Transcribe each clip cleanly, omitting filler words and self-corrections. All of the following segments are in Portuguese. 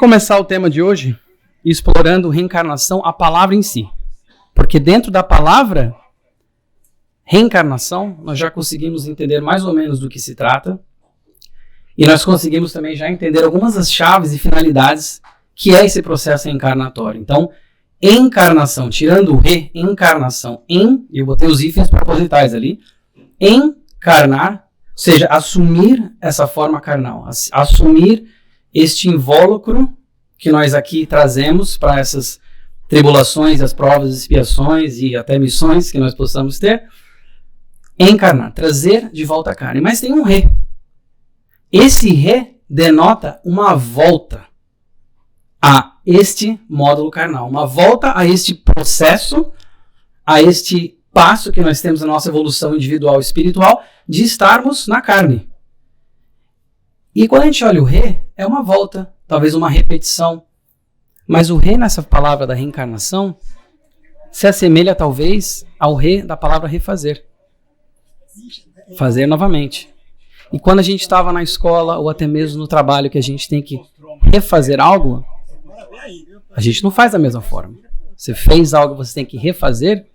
Começar o tema de hoje explorando reencarnação, a palavra em si. Porque dentro da palavra reencarnação, nós já conseguimos entender mais ou menos do que se trata. E nós conseguimos também já entender algumas das chaves e finalidades que é esse processo reencarnatório. Então, encarnação, tirando o reencarnação, eu botei os hífens propositais ali, encarnar, ou seja, assumir essa forma carnal, assumir este invólucro que nós aqui trazemos para essas tribulações, as provas, expiações e até missões que nós possamos ter, encarnar, trazer de volta a carne. Mas tem um re. Esse re denota uma volta a este módulo carnal, uma volta a este processo, a este passo que nós temos na nossa evolução individual e espiritual de estarmos na carne. E quando a gente olha o re, é uma volta, talvez uma repetição. Mas o re nessa palavra da reencarnação se assemelha talvez ao re da palavra refazer. Fazer novamente. E quando a gente estava na escola ou até mesmo no trabalho que a gente tem que refazer algo, a gente não faz da mesma forma. Você fez algo, você tem que refazer,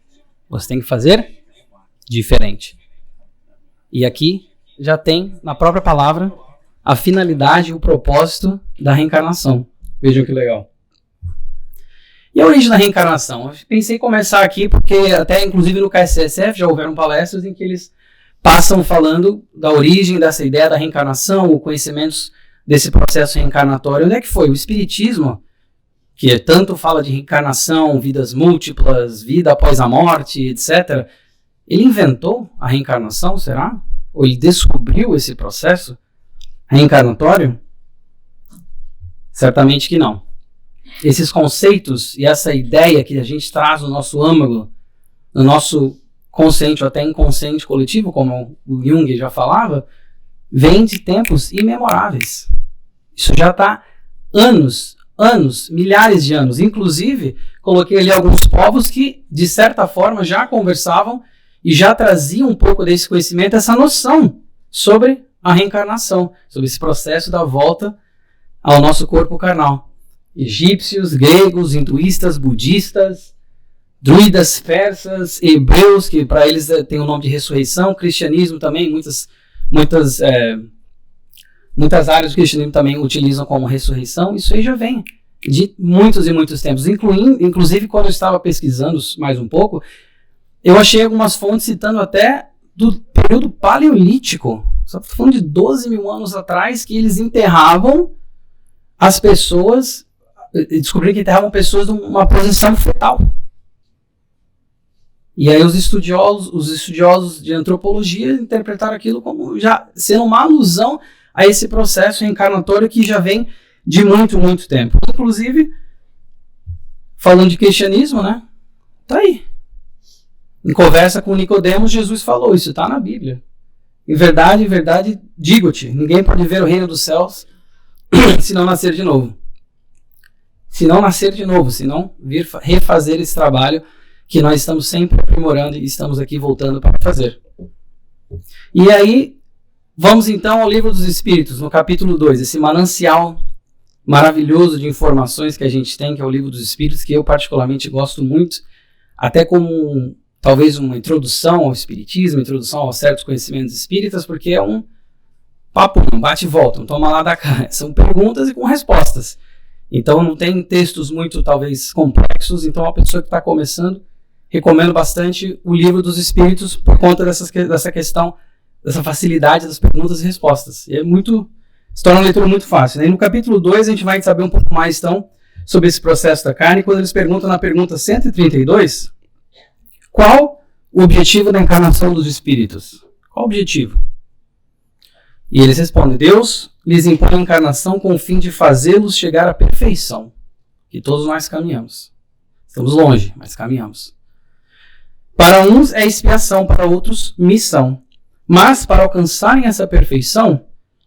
você tem que fazer diferente. E aqui já tem na própria palavra a finalidade e o propósito da reencarnação. Vejam que legal. E a origem da reencarnação? Eu pensei em começar aqui porque até inclusive no KSSF já houveram palestras em que eles passam falando da origem dessa ideia da reencarnação, o conhecimento desse processo reencarnatório. Onde é que foi? O Espiritismo, que tanto fala de reencarnação, vidas múltiplas, vida após a morte, etc. Ele inventou a reencarnação, será? Ou ele descobriu esse processo reencarnatório? Certamente que não. Esses conceitos e essa ideia que a gente traz no nosso âmago, no nosso consciente ou até inconsciente coletivo, como o Jung já falava, vem de tempos imemoráveis. Isso já está anos, milhares de anos. Inclusive, coloquei ali alguns povos que, de certa forma, já conversavam e já traziam um pouco desse conhecimento, essa noção sobre a reencarnação, sobre esse processo da volta ao nosso corpo carnal. Egípcios, gregos, hinduístas, budistas, druidas, persas, hebreus, que para eles tem o nome de ressurreição, cristianismo também, muitas áreas do cristianismo também utilizam como ressurreição. Isso aí já vem de muitos e muitos tempos, inclusive quando eu estava pesquisando mais um pouco, eu achei algumas fontes citando até do período paleolítico, só estou falando de 12 mil anos atrás, que eles enterravam as pessoas, descobriram que enterravam pessoas numa posição fetal. E aí os estudiosos de antropologia interpretaram aquilo como já sendo uma alusão a esse processo reencarnatório que já vem de muito, muito tempo. Inclusive, falando de cristianismo, né? Tá aí. Em conversa com Nicodemos, Jesus falou, isso está na Bíblia. Em verdade, digo-te, ninguém pode ver o reino dos céus se não nascer de novo. Se não vir refazer esse trabalho que nós estamos sempre aprimorando e estamos aqui voltando para fazer. E aí, vamos então ao Livro dos Espíritos, no capítulo 2, esse manancial maravilhoso de informações que a gente tem, que é o Livro dos Espíritos, que eu particularmente gosto muito, até como talvez uma introdução ao espiritismo, introdução a certos conhecimentos espíritas, porque é um papo, um bate e volta, um toma lá da cá. São perguntas e com respostas. Então não tem textos muito, talvez, complexos. Então a pessoa que está começando, recomendo bastante o Livro dos Espíritos por conta dessa questão, dessa facilidade das perguntas e respostas. E se torna uma leitura muito fácil. E no capítulo 2 a gente vai saber um pouco mais, então, sobre esse processo da carne, quando eles perguntam na pergunta 132, qual o objetivo da encarnação dos espíritos? Qual o objetivo? E eles respondem, Deus lhes impõe a encarnação com o fim de fazê-los chegar à perfeição, que todos nós caminhamos. Estamos longe, mas caminhamos. Para uns é expiação, para outros missão. Mas para alcançarem essa perfeição,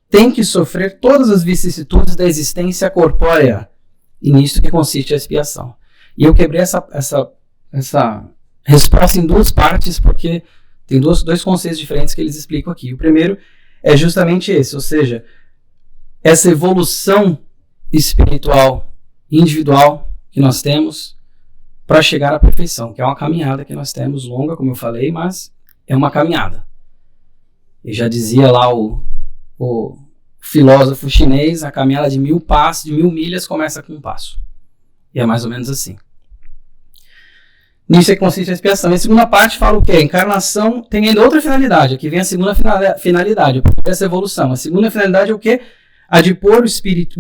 têm que sofrer todas as vicissitudes da existência corpórea. E nisso que consiste a expiação. E eu quebrei essa resposta em duas partes, porque tem dois conceitos diferentes que eles explicam aqui. O primeiro é justamente esse, ou seja, essa evolução espiritual individual que nós temos para chegar à perfeição, que é uma caminhada que nós temos longa, como eu falei, mas é uma caminhada. E já dizia lá o filósofo chinês, a caminhada de 1000 passos, de 1000 milhas começa com um passo. E é mais ou menos assim. Nisso é que consiste a expiação. E a segunda parte fala o quê? A encarnação tem ainda outra finalidade. Aqui vem a segunda finalidade, essa evolução. A segunda finalidade é o quê? A de pôr o espírito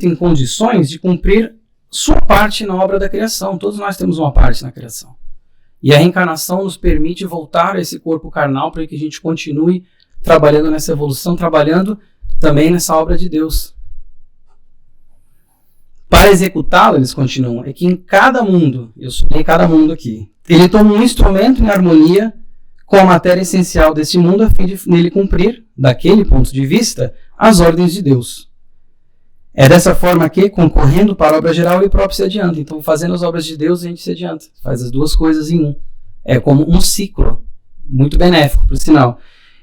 em condições de cumprir sua parte na obra da criação. Todos nós temos uma parte na criação. E a reencarnação nos permite voltar a esse corpo carnal para que a gente continue trabalhando nessa evolução, trabalhando também nessa obra de Deus. Para executá-la, eles continuam, é que em cada mundo, eu sublinhei cada mundo aqui, ele toma um instrumento em harmonia com a matéria essencial desse mundo a fim de nele cumprir, daquele ponto de vista, as ordens de Deus. É dessa forma que, concorrendo para a obra geral, ele próprio se adianta. Então, fazendo as obras de Deus, a gente se adianta. Faz as duas coisas em um. É como um ciclo, muito benéfico, por sinal.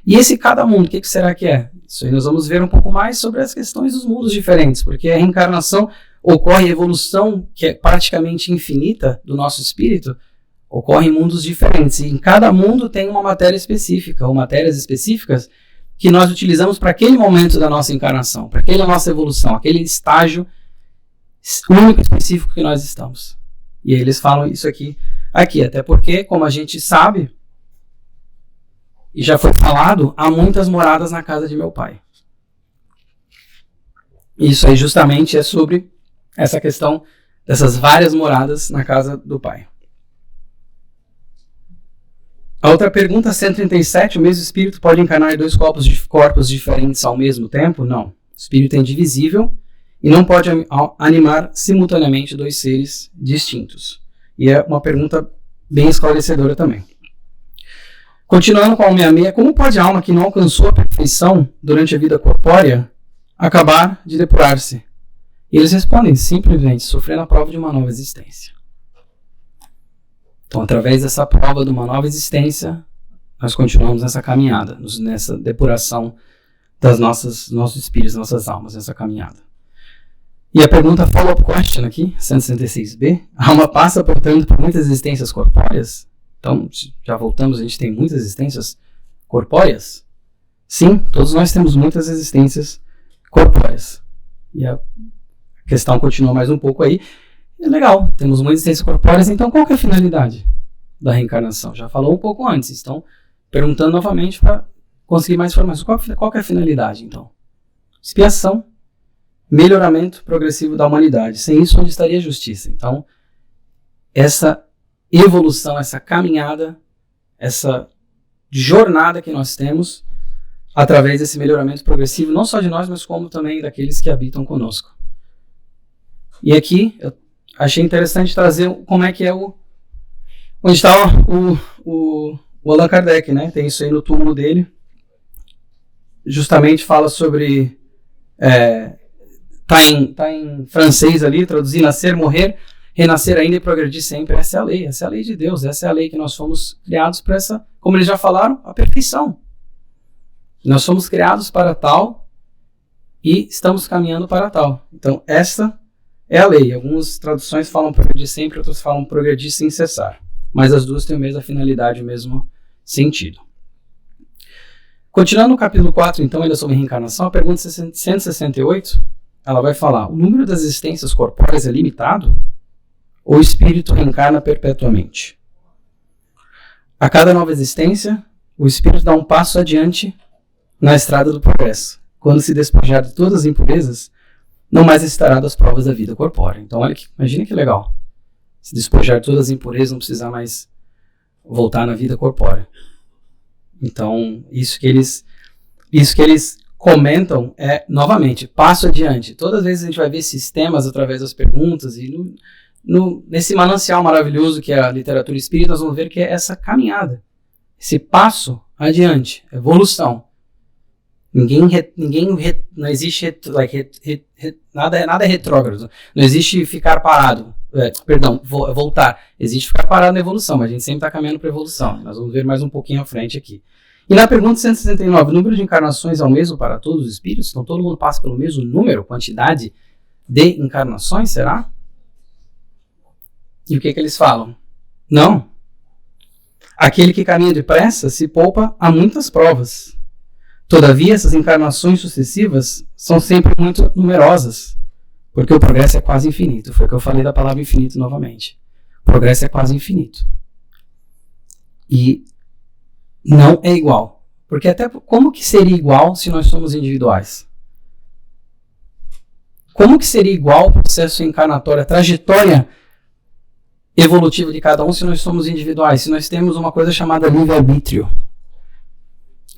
E esse cada mundo, o que será que é? Isso aí nós vamos ver um pouco mais sobre as questões dos mundos diferentes, porque a reencarnação ocorre, a evolução, que é praticamente infinita do nosso espírito, ocorre em mundos diferentes. E em cada mundo tem uma matéria específica, ou matérias específicas, que nós utilizamos para aquele momento da nossa encarnação, para aquela nossa evolução, aquele estágio único e específico que nós estamos. E aí eles falam isso aqui, até porque, como a gente sabe, e já foi falado, há muitas moradas na casa de meu pai. Isso aí justamente é sobre essa questão dessas várias moradas na casa do pai. A outra pergunta, 137, o mesmo espírito pode encarnar em 2 corpos diferentes ao mesmo tempo? Não. O espírito é indivisível e não pode animar simultaneamente 2 seres distintos. E é uma pergunta bem esclarecedora também. Continuando com a 166, como pode a alma que não alcançou a perfeição durante a vida corpórea acabar de depurar-se? E eles respondem, simplesmente, sofrendo a prova de uma nova existência. Então, através dessa prova de uma nova existência, nós continuamos nessa caminhada, nessa depuração das nossos espíritos, nossas almas, nessa caminhada. E a pergunta follow-up question aqui, 166b, a alma passa, portanto, por muitas existências corpóreas? Então, já voltamos, a gente tem muitas existências corpóreas? Sim, todos nós temos muitas existências corpóreas. E a questão continua mais um pouco aí. É legal, temos muitas existências corpóreas, então qual que é a finalidade da reencarnação? Já falou um pouco antes, estão perguntando novamente para conseguir mais informações. Qual que é a finalidade, então? Expiação, melhoramento progressivo da humanidade. Sem isso, onde estaria a justiça? Então, essa evolução, essa caminhada, essa jornada que nós temos através desse melhoramento progressivo, não só de nós, mas como também daqueles que habitam conosco. E aqui eu achei interessante trazer como é que é onde está o Allan Kardec, né? Tem isso aí no túmulo dele. Justamente fala sobre tá em francês ali, traduzir nascer, morrer, renascer ainda e progredir sempre. Essa é a lei de Deus, essa é a lei que nós fomos criados para essa, como eles já falaram, a perfeição. Nós fomos criados para tal e estamos caminhando para tal. Então, essa é a lei. Algumas traduções falam progredir sempre, outras falam progredir sem cessar. Mas as duas têm a mesma finalidade, o mesmo sentido. Continuando no capítulo 4, então, ainda sobre reencarnação, a pergunta 168, ela vai falar, o número das existências corpóreas é limitado? Ou o espírito reencarna perpetuamente? A cada nova existência, o espírito dá um passo adiante na estrada do progresso. Quando se despojar de todas as impurezas, não mais necessitará das provas da vida corpórea. Então, imagina que legal. Se despojar de todas as impurezas, não precisar mais voltar na vida corpórea. Então, isso que eles comentam é, novamente, passo adiante. Todas as vezes a gente vai ver sistemas através das perguntas e nesse manancial maravilhoso que é a literatura espírita, nós vamos ver que é essa caminhada, esse passo adiante, evolução. Não existe nada é retrógrado. Não existe ficar parado. Voltar. Existe ficar parado na evolução, mas a gente sempre está caminhando para a evolução. Nós vamos ver mais um pouquinho à frente aqui. E na pergunta 169, o número de encarnações é o mesmo para todos os espíritos? Então todo mundo passa pelo mesmo número, quantidade de encarnações, será? E o que eles falam? Não. Aquele que caminha depressa se poupa a muitas provas. Todavia, essas encarnações sucessivas são sempre muito numerosas, porque o progresso é quase infinito. Foi o que eu falei da palavra infinito novamente. O progresso é quase infinito. E não é igual. Porque até como que seria igual se nós somos individuais? Como que seria igual o processo encarnatório, a trajetória evolutiva de cada um se nós somos individuais? Se nós temos uma coisa chamada livre-arbítrio.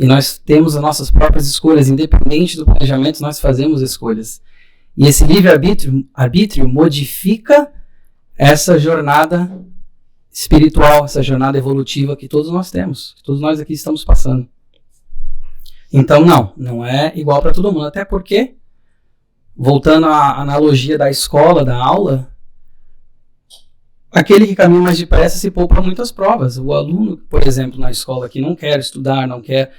E nós temos as nossas próprias escolhas, independente do planejamento, nós fazemos escolhas. E esse livre-arbítrio modifica essa jornada espiritual, essa jornada evolutiva que todos nós temos, que todos nós aqui estamos passando. Então, não é igual para todo mundo. Até porque, voltando à analogia da escola, da aula, aquele que caminha mais depressa se poupa muitas provas. O aluno, por exemplo, na escola que não quer estudar, não quer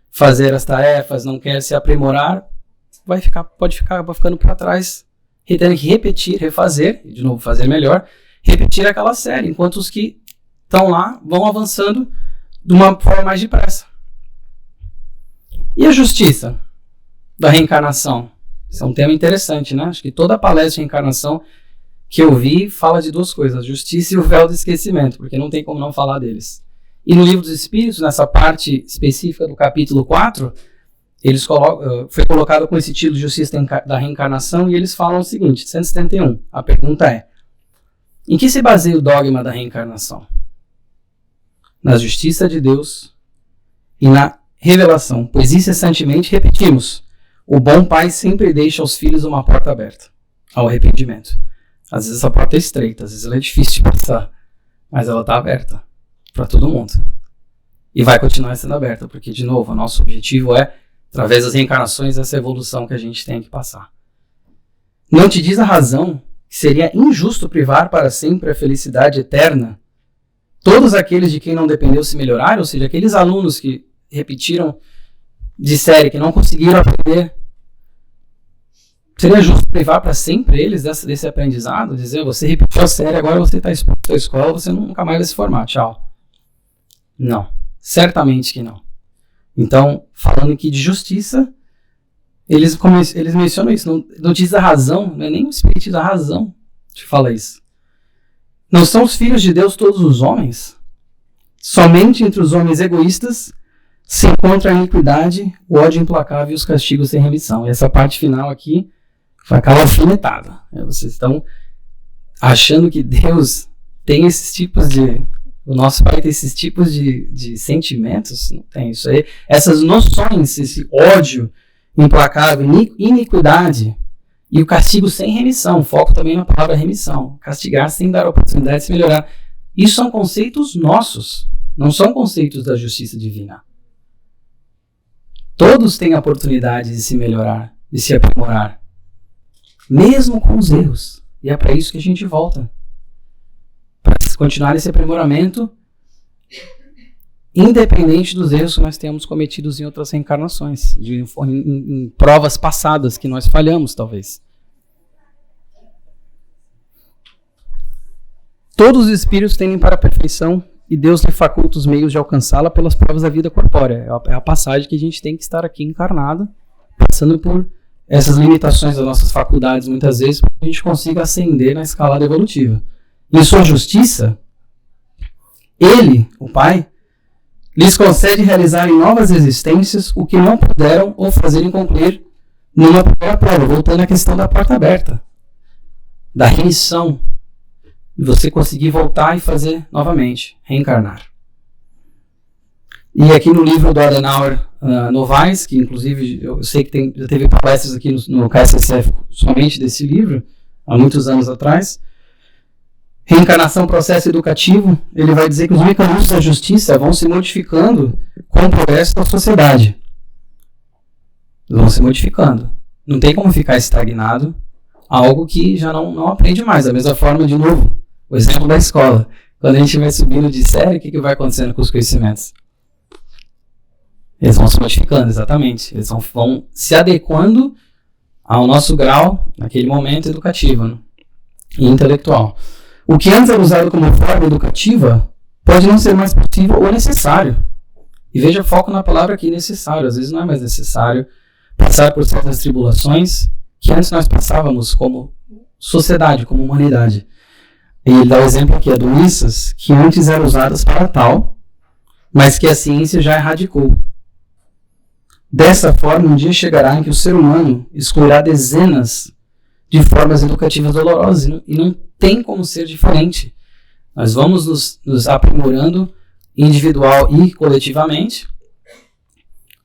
fazer as tarefas, não quer se aprimorar, pode ficar ficando para trás, tendo que repetir, refazer, de novo fazer melhor, repetir aquela série, enquanto os que estão lá vão avançando de uma forma mais depressa. E a justiça da reencarnação? Isso é um tema interessante, né? Acho que toda a palestra de reencarnação que eu vi fala de duas coisas, a justiça e o véu do esquecimento, porque não tem como não falar deles. E no Livro dos Espíritos, nessa parte específica do capítulo 4, foi colocado com esse título de Justiça da Reencarnação, e eles falam o seguinte, 171, a pergunta é: em que se baseia o dogma da reencarnação? Na justiça de Deus e na revelação, pois incessantemente repetimos, o bom pai sempre deixa aos filhos uma porta aberta ao arrependimento. Às vezes essa porta é estreita, às vezes ela é difícil de passar, mas ela está aberta para todo mundo. E vai continuar sendo aberta, porque, de novo, o nosso objetivo é, através das reencarnações, essa evolução que a gente tem que passar. Não te diz a razão que seria injusto privar para sempre a felicidade eterna todos aqueles de quem não dependeu se melhorar, ou seja, aqueles alunos que repetiram de série, que não conseguiram aprender, seria justo privar para sempre eles desse aprendizado? Dizer, você repetiu a série, agora você está exposto à escola, você nunca mais vai se formar, tchau. Não, certamente que não. Então, falando aqui de justiça, eles mencionam isso, não diz a razão, não é nem o espírito da razão que fala isso. Não são os filhos de Deus todos os homens? Somente entre os homens egoístas se encontra a iniquidade, o ódio implacável e os castigos sem remissão. E essa parte final aqui foi aquela alfinetada. Vocês estão achando que Deus tem esses tipos de... O nosso Pai tem esses tipos de sentimentos? Não tem isso aí. Essas noções, esse ódio implacável, iniquidade e o castigo sem remissão. Foco também na palavra remissão. Castigar sem dar oportunidade de se melhorar. Isso são conceitos nossos. Não são conceitos da justiça divina. Todos têm a oportunidade de se melhorar, de se aprimorar. Mesmo com os erros. E é para isso que a gente volta. Para continuar esse aprimoramento, independente dos erros que nós tenhamos cometidos em outras reencarnações, em provas passadas que nós falhamos, talvez. Todos os espíritos tendem para a perfeição e Deus lhe faculta os meios de alcançá-la pelas provas da vida corpórea. É a passagem que a gente tem que estar aqui encarnado, passando por essas limitações das nossas faculdades, muitas vezes, para que a gente consiga ascender na escalada evolutiva. Em sua justiça, Ele, o Pai, lhes concede realizar em novas existências o que não puderam ou fazerem concluir numa primeira prova, voltando à questão da porta aberta, da remissão, e você conseguir voltar e fazer novamente, reencarnar. E aqui no livro do Adenauer Novaes, que inclusive eu sei que já teve palestras aqui no KSSF somente desse livro, há muitos anos atrás, Reencarnação, processo educativo, ele vai dizer que os mecanismos da justiça vão se modificando com o progresso da sociedade. Eles vão se modificando. Não tem como ficar estagnado, algo que já não aprende mais. Da mesma forma, de novo, o exemplo da escola. Quando a gente vai subindo de série, o que vai acontecendo com os conhecimentos? Eles vão se modificando, exatamente. Eles vão se adequando ao nosso grau, naquele momento, educativo, né? E intelectual. O que antes era usado como forma educativa pode não ser mais possível ou necessário. E veja, foco na palavra aqui, necessário. Às vezes não é mais necessário passar por certas tribulações que antes nós passávamos como sociedade, como humanidade. E ele dá o exemplo aqui, doenças que antes eram usadas para tal, mas que a ciência já erradicou. Dessa forma, um dia chegará em que o ser humano excluirá dezenas de formas educativas dolorosas e não tem como ser diferente. Nós vamos nos aprimorando individual e coletivamente,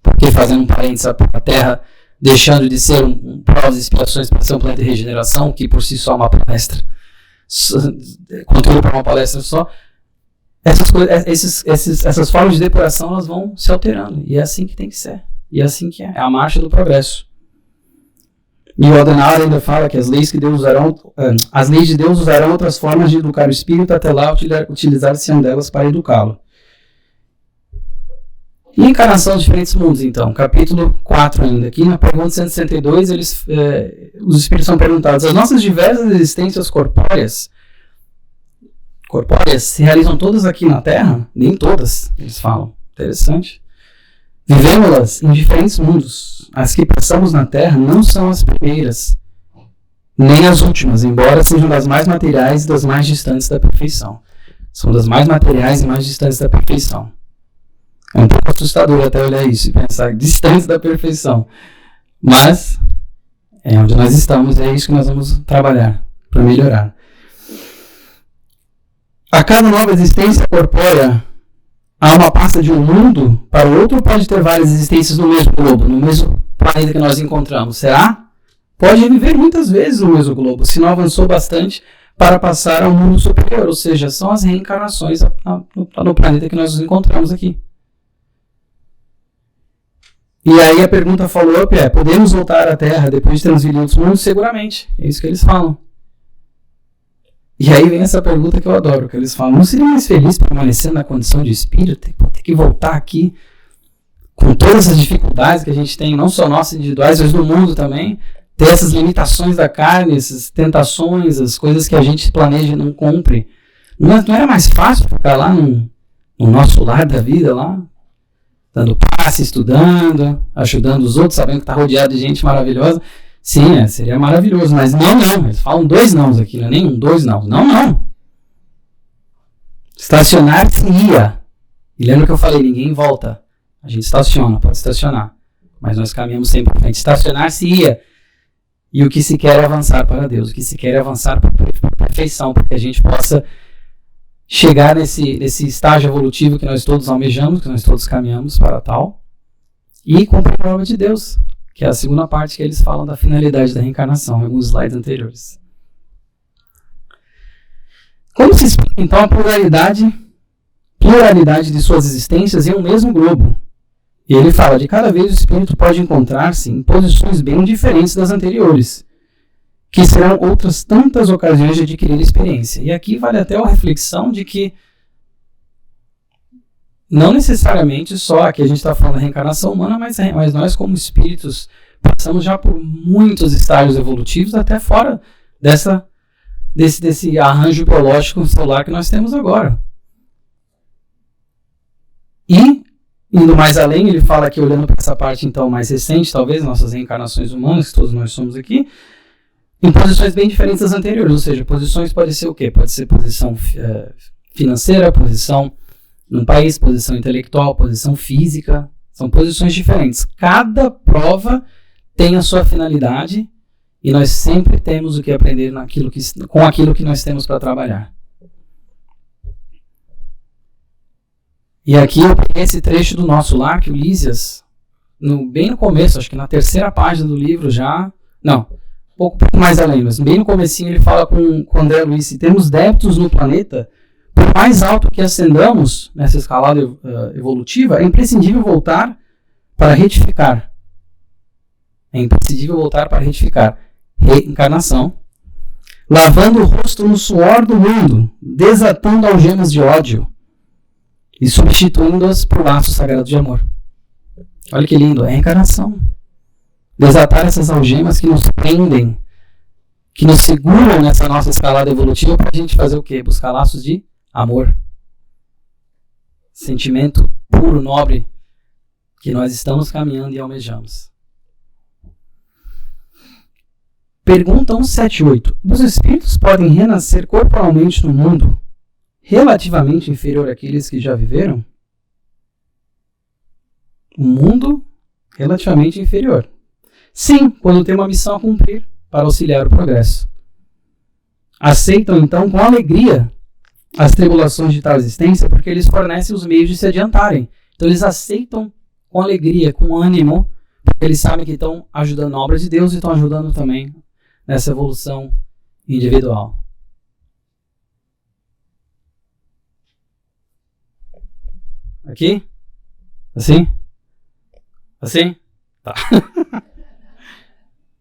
porque, fazendo um parênteses, a Terra deixando de ser provas e expiações para ser um planeta de regeneração, que por si só é uma palestra, conteúdo para uma palestra só, essas formas de depuração elas vão se alterando, e é assim que tem que ser, e é assim que é a marcha do progresso. E o Adenauer ainda fala que as leis de Deus usarão outras formas de educar o espírito, até lá utilizar-se-ão delas para educá-lo. E encarnação de diferentes mundos, então. Capítulo 4 ainda. Aqui na pergunta 162, os espíritos são perguntados: as nossas diversas existências corpóreas se realizam todas aqui na Terra? Nem todas, eles falam. Interessante. Vivemos-las em diferentes mundos. As que passamos na Terra não são as primeiras, nem as últimas, embora sejam das mais materiais e das mais distantes da perfeição. São das mais materiais e mais distantes da perfeição. É um pouco assustador até olhar isso e pensar distantes da perfeição. Mas é onde nós estamos e é isso que nós vamos trabalhar para melhorar. A cada nova existência corpórea, a alma passa de um mundo para o outro, ou pode ter várias existências no mesmo globo, no mesmo planeta que nós encontramos? Será? Pode viver muitas vezes no mesmo globo, se não avançou bastante para passar ao mundo superior, ou seja, são as reencarnações no planeta que nós nos encontramos aqui. E aí a pergunta follow-up é: podemos voltar à Terra depois de termos vivido em outros mundos? Seguramente, é isso que eles falam. E aí vem essa pergunta que eu adoro, que eles falam: não seria mais feliz permanecendo na condição de espírito, ter que voltar aqui com todas as dificuldades que a gente tem, não só nossas individuais, mas do mundo também, ter essas limitações da carne, essas tentações, as coisas que a gente planeja e não cumpre? Não era mais fácil ficar lá no nosso lar da vida, lá, dando passe, estudando, ajudando os outros, sabendo que está rodeado de gente maravilhosa? Sim, seria maravilhoso, mas não, eles falam 2 nãos aqui, não é nem 2 nãos, não. Estacionar-se-ia. E lembra que eu falei, ninguém volta. A gente estaciona, pode estacionar, mas nós caminhamos sempre para frente. Estacionar-se-ia. E o que se quer é avançar para Deus, o que se quer é avançar para a perfeição, para que a gente possa chegar nesse estágio evolutivo que nós todos almejamos, que nós todos caminhamos para tal, e cumprir a prova de Deus, que é a segunda parte que eles falam da finalidade da reencarnação, em alguns slides anteriores. Como se explica, então, a pluralidade de suas existências em um mesmo globo? E ele fala: de cada vez o espírito pode encontrar-se em posições bem diferentes das anteriores, que serão outras tantas ocasiões de adquirir experiência. E aqui vale até a reflexão de que não necessariamente só aqui a gente está falando da reencarnação humana, mas nós como espíritos passamos já por muitos estágios evolutivos, até fora desse arranjo biológico celular que nós temos agora. E, indo mais além, ele fala aqui, olhando para essa parte então mais recente, talvez, nossas reencarnações humanas, que todos nós somos aqui, em posições bem diferentes das anteriores. Ou seja, posições pode ser o quê? Pode ser posição financeira, posição num país, posição intelectual, posição física. São posições diferentes. Cada prova tem a sua finalidade e nós sempre temos o que aprender com aquilo que nós temos para trabalhar. E aqui eu peguei esse trecho do Nosso Lar, que o Lísias, bem no começo, acho que na 3ª página do livro já, não, um pouco mais além, mas bem no comecinho ele fala com André Luiz: se temos débitos no planeta, por mais alto que ascendamos nessa escalada evolutiva, é imprescindível voltar para retificar. Reencarnação. Lavando o rosto no suor do mundo, desatando algemas de ódio e substituindo-as por laços sagrados de amor. Olha que lindo, é reencarnação. Desatar essas algemas que nos prendem, que nos seguram nessa nossa escalada evolutiva para a gente fazer o quê? Buscar laços de amor. Sentimento puro, nobre, que nós estamos caminhando e almejamos. Pergunta 178. Os espíritos podem renascer corporalmente no mundo relativamente inferior àqueles que já viveram? Um mundo relativamente inferior. Sim, quando tem uma missão a cumprir para auxiliar o progresso. Aceitam então com alegria as tribulações de tal existência porque eles fornecem os meios de se adiantarem. Então eles aceitam com alegria, com ânimo, porque eles sabem que estão ajudando a obra de Deus e estão ajudando também nessa evolução individual. Aqui? Assim? Assim? Tá.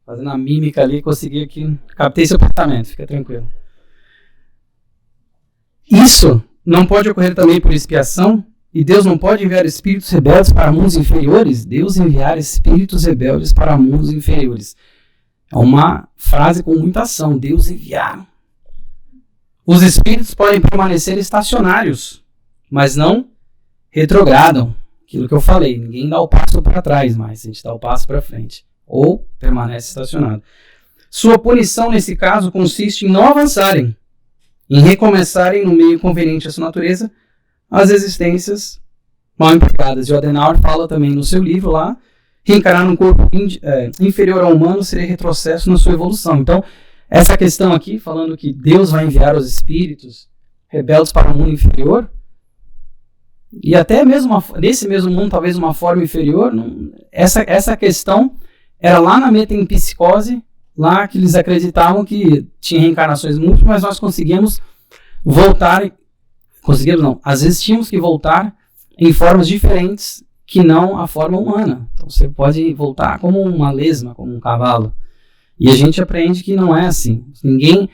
Fazendo a mímica ali, consegui aqui, captei seu pensamento, fica tranquilo. Isso não pode ocorrer também por expiação? E Deus não pode enviar espíritos rebeldes para mundos inferiores? Deus enviar espíritos rebeldes para mundos inferiores. É uma frase com muita ação. Deus enviar. Os espíritos podem permanecer estacionários, mas não retrogradam. Aquilo que eu falei, ninguém dá o passo para trás mais, a gente dá o passo para frente. Ou permanece estacionado. Sua punição, nesse caso, consiste em não avançarem, em recomeçarem no meio conveniente à sua natureza as existências mal empregadas. E o Adenauer fala também no seu livro lá, reencarnar num corpo inferior ao humano seria retrocesso na sua evolução. Então, essa questão aqui, falando que Deus vai enviar os espíritos rebeldes para o mundo inferior, e até mesmo nesse mesmo mundo, talvez uma forma inferior, essa questão era lá na metempsicose, lá que eles acreditavam que tinha reencarnações múltiplas, mas nós conseguimos voltar, às vezes tínhamos que voltar em formas diferentes que não a forma humana. Então você pode voltar como uma lesma, como um cavalo. E a gente aprende que não é assim. Ninguém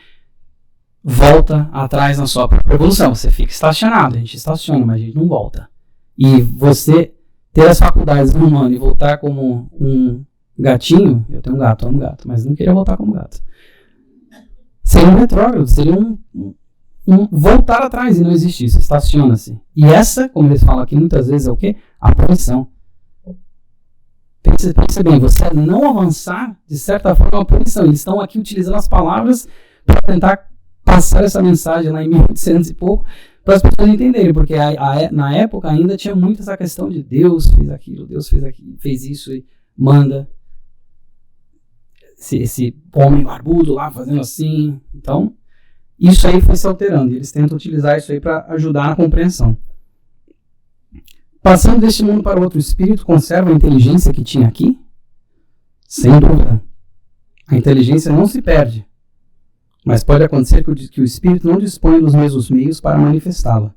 volta atrás na sua própria evolução. Você fica estacionado, a gente estaciona, mas a gente não volta. E você ter as faculdades do humano e voltar como um gatinho, eu tenho um gato, amo gato, mas não queria voltar como gato. Seria um retrógrado, seria um voltar atrás, e não existe isso, estaciona-se. E essa, como eles falam aqui muitas vezes, é o quê? A punição. Pensa bem, você não avançar, de certa forma, é uma punição. Eles estão aqui utilizando as palavras para tentar passar essa mensagem lá em 1800 e pouco, para as pessoas entenderem, porque na época ainda tinha muito essa questão de Deus fez aquilo, Deus fez aquilo, fez isso e manda esse homem barbudo lá fazendo assim. Então, isso aí foi se alterando, e eles tentam utilizar isso aí para ajudar na compreensão. Passando deste mundo para outro, espírito conserva a inteligência que tinha aqui? Sem dúvida. A inteligência não se perde, mas pode acontecer que o espírito não disponha dos mesmos meios para manifestá-la.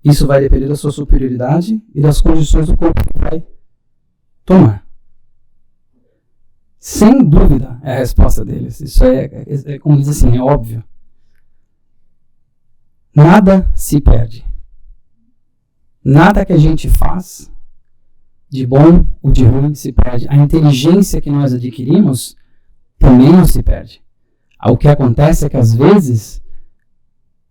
Isso vai depender da sua superioridade e das condições do corpo que vai tomar. Sem dúvida é a resposta deles. Isso é como diz assim, é óbvio. Nada se perde. Nada que a gente faz, de bom ou de ruim, se perde. A inteligência que nós adquirimos também não se perde. O que acontece é que, às vezes,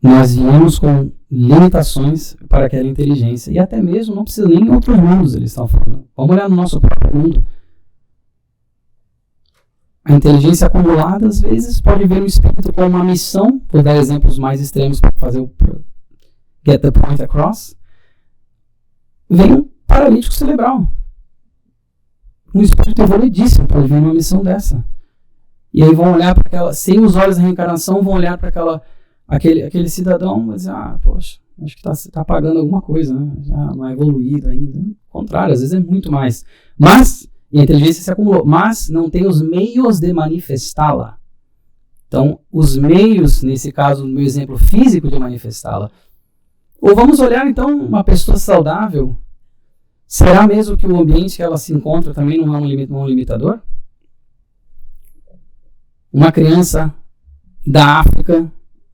nós viemos com limitações para aquela inteligência. E até mesmo, não precisa nem em outros mundos, eles estão falando. Vamos olhar no nosso próprio mundo. A inteligência acumulada, às vezes, pode ver um espírito com uma missão. Vou dar exemplos mais extremos para fazer o get the point across. Vem um paralítico cerebral. Um espírito evoluidíssimo pode vir uma missão dessa. E aí vão olhar para aquela, sem os olhos da reencarnação, vão olhar para aquele cidadão e dizer, poxa, acho que está apagando alguma coisa, né? Já não é evoluído ainda. Ao contrário, às vezes é muito mais. Mas, e a inteligência se acumulou, mas não tem os meios de manifestá-la. Então, os meios, nesse caso, no meu exemplo físico, de manifestá-la. Ou vamos olhar, então, uma pessoa saudável, será mesmo que o ambiente que ela se encontra também não é um limitador? Uma criança da África,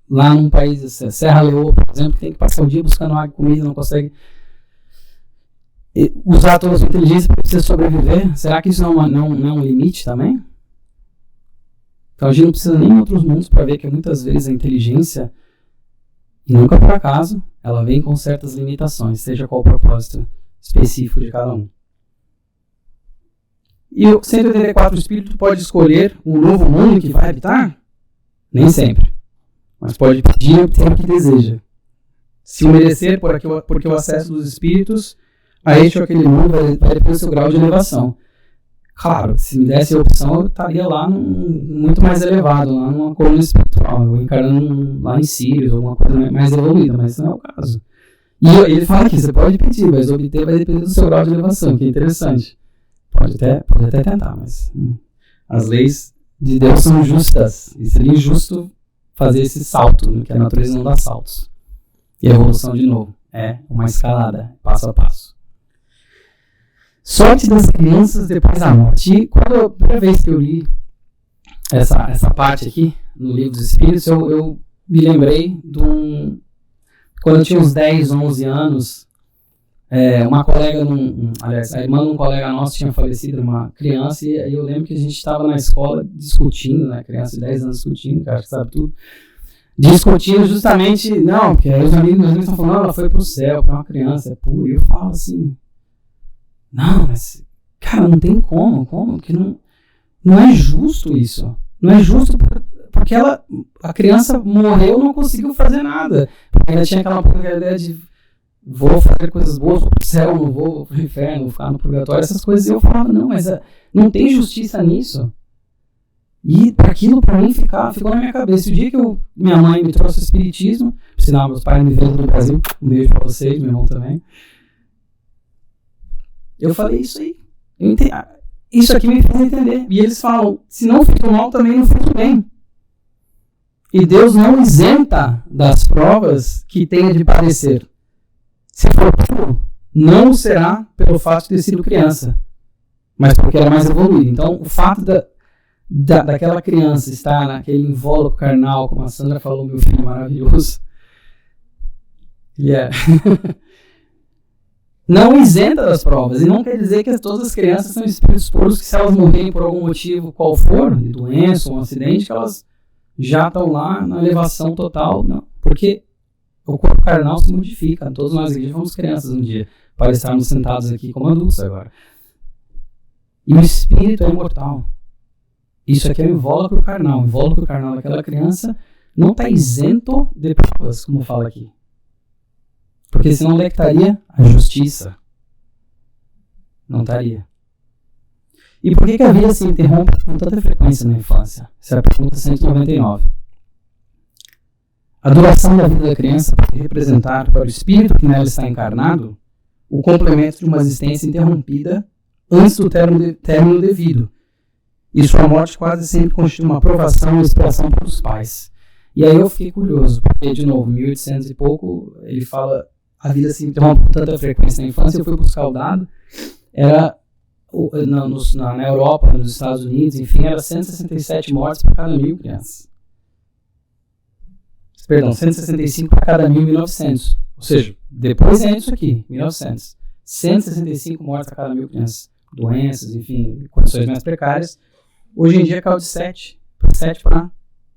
lá num país, Serra Leoa, por exemplo, que tem que passar o dia buscando água e comida, não consegue. usar toda a sua inteligência para você sobreviver, será que isso não é um limite também? Então a gente não precisa nem em outros mundos para ver que muitas vezes a inteligência, e nunca por acaso, ela vem com certas limitações, seja qual o propósito específico de cada um. E o 184 espírito pode escolher um novo mundo que vai habitar? Nem sempre. Mas pode pedir e obter o que deseja. Se o merecer, porque o acesso dos espíritos a este ou aquele mundo vai depender do seu grau de elevação. Claro, se me desse a opção, eu estaria lá muito mais elevado, lá numa coluna espiritual, eu encarnando lá em Sirius, alguma coisa mais evoluída, mas não é o caso. E ele fala aqui, você pode pedir, mas obter vai depender do seu grau de elevação, que é interessante. Pode até tentar, mas as leis de Deus são justas, e seria injusto fazer esse salto, que a natureza não dá saltos. E a evolução, de novo, é uma escalada, passo a passo. Sorte das crianças depois da morte. E quando a primeira vez que eu li essa parte aqui, no Livro dos Espíritos, eu me lembrei quando eu tinha uns 10, 11 anos, uma colega, aliás, a irmã de um colega nosso tinha falecido, uma criança, e eu lembro que a gente estava na escola discutindo, né, criança de 10 anos discutindo, que acho que sabe tudo, discutindo justamente, não, porque aí os amigos estão falando, ela foi pro céu, porque é uma criança, é pura, e eu falo assim, não, mas, cara, não tem como, porque não é justo isso, não é justo porque a criança morreu e não conseguiu fazer nada, porque ainda tinha aquela ideia de vou fazer coisas boas, vou pro céu, não vou pro inferno, vou ficar no purgatório, essas coisas, e eu falava, não, mas não tem justiça nisso. E aquilo pra mim ficou na minha cabeça. O dia que minha mãe me trouxe o espiritismo, por sinal, meus pais me vendo no Brasil, um beijo pra vocês, meu irmão também, eu falei isso aí, isso aqui me fez entender. E eles falam, se não fiz o mal, também não fiz o bem. E Deus não isenta das provas que tenha de padecer. Se for puro, não será pelo fato de ter sido criança, mas porque era mais evoluído. Então, o fato daquela criança estar naquele invólucro carnal, como a Sandra falou, meu filho maravilhoso, não isenta das provas. E não quer dizer que todas as crianças são espíritos puros, que se elas morrerem por algum motivo qual for, de doença ou um acidente, que elas já estão lá na elevação total. Não, porque o corpo carnal se modifica. Todos nós aqui fomos crianças um dia, para estarmos sentados aqui como adultos agora. E o espírito é imortal. Isso aqui é o invólucro carnal. O invólucro carnal daquela criança não está isento de provas, como fala aqui. Porque senão onde é que estaria a justiça? Não estaria. E por que a vida se interrompe com tanta frequência na infância? Essa é a pergunta 199. A duração da vida da criança pode representar para o espírito que nela está encarnado o complemento de uma existência interrompida antes do término devido. E sua morte quase sempre constitui uma provação e expiação para os pais. E aí eu fiquei curioso, porque, de novo, 1800 e pouco, ele fala a vida se interrompe com tanta frequência na infância. Eu fui buscar o dado, era na Europa, nos Estados Unidos, enfim, era 167 mortes por cada 1.000 crianças. Perdão, 165 para cada 1.000 em 1900. Ou seja, depois é isso aqui, 1900. 165 mortes a cada 1.000 crianças. Doenças, enfim, condições mais precárias. Hoje em dia caiu de 7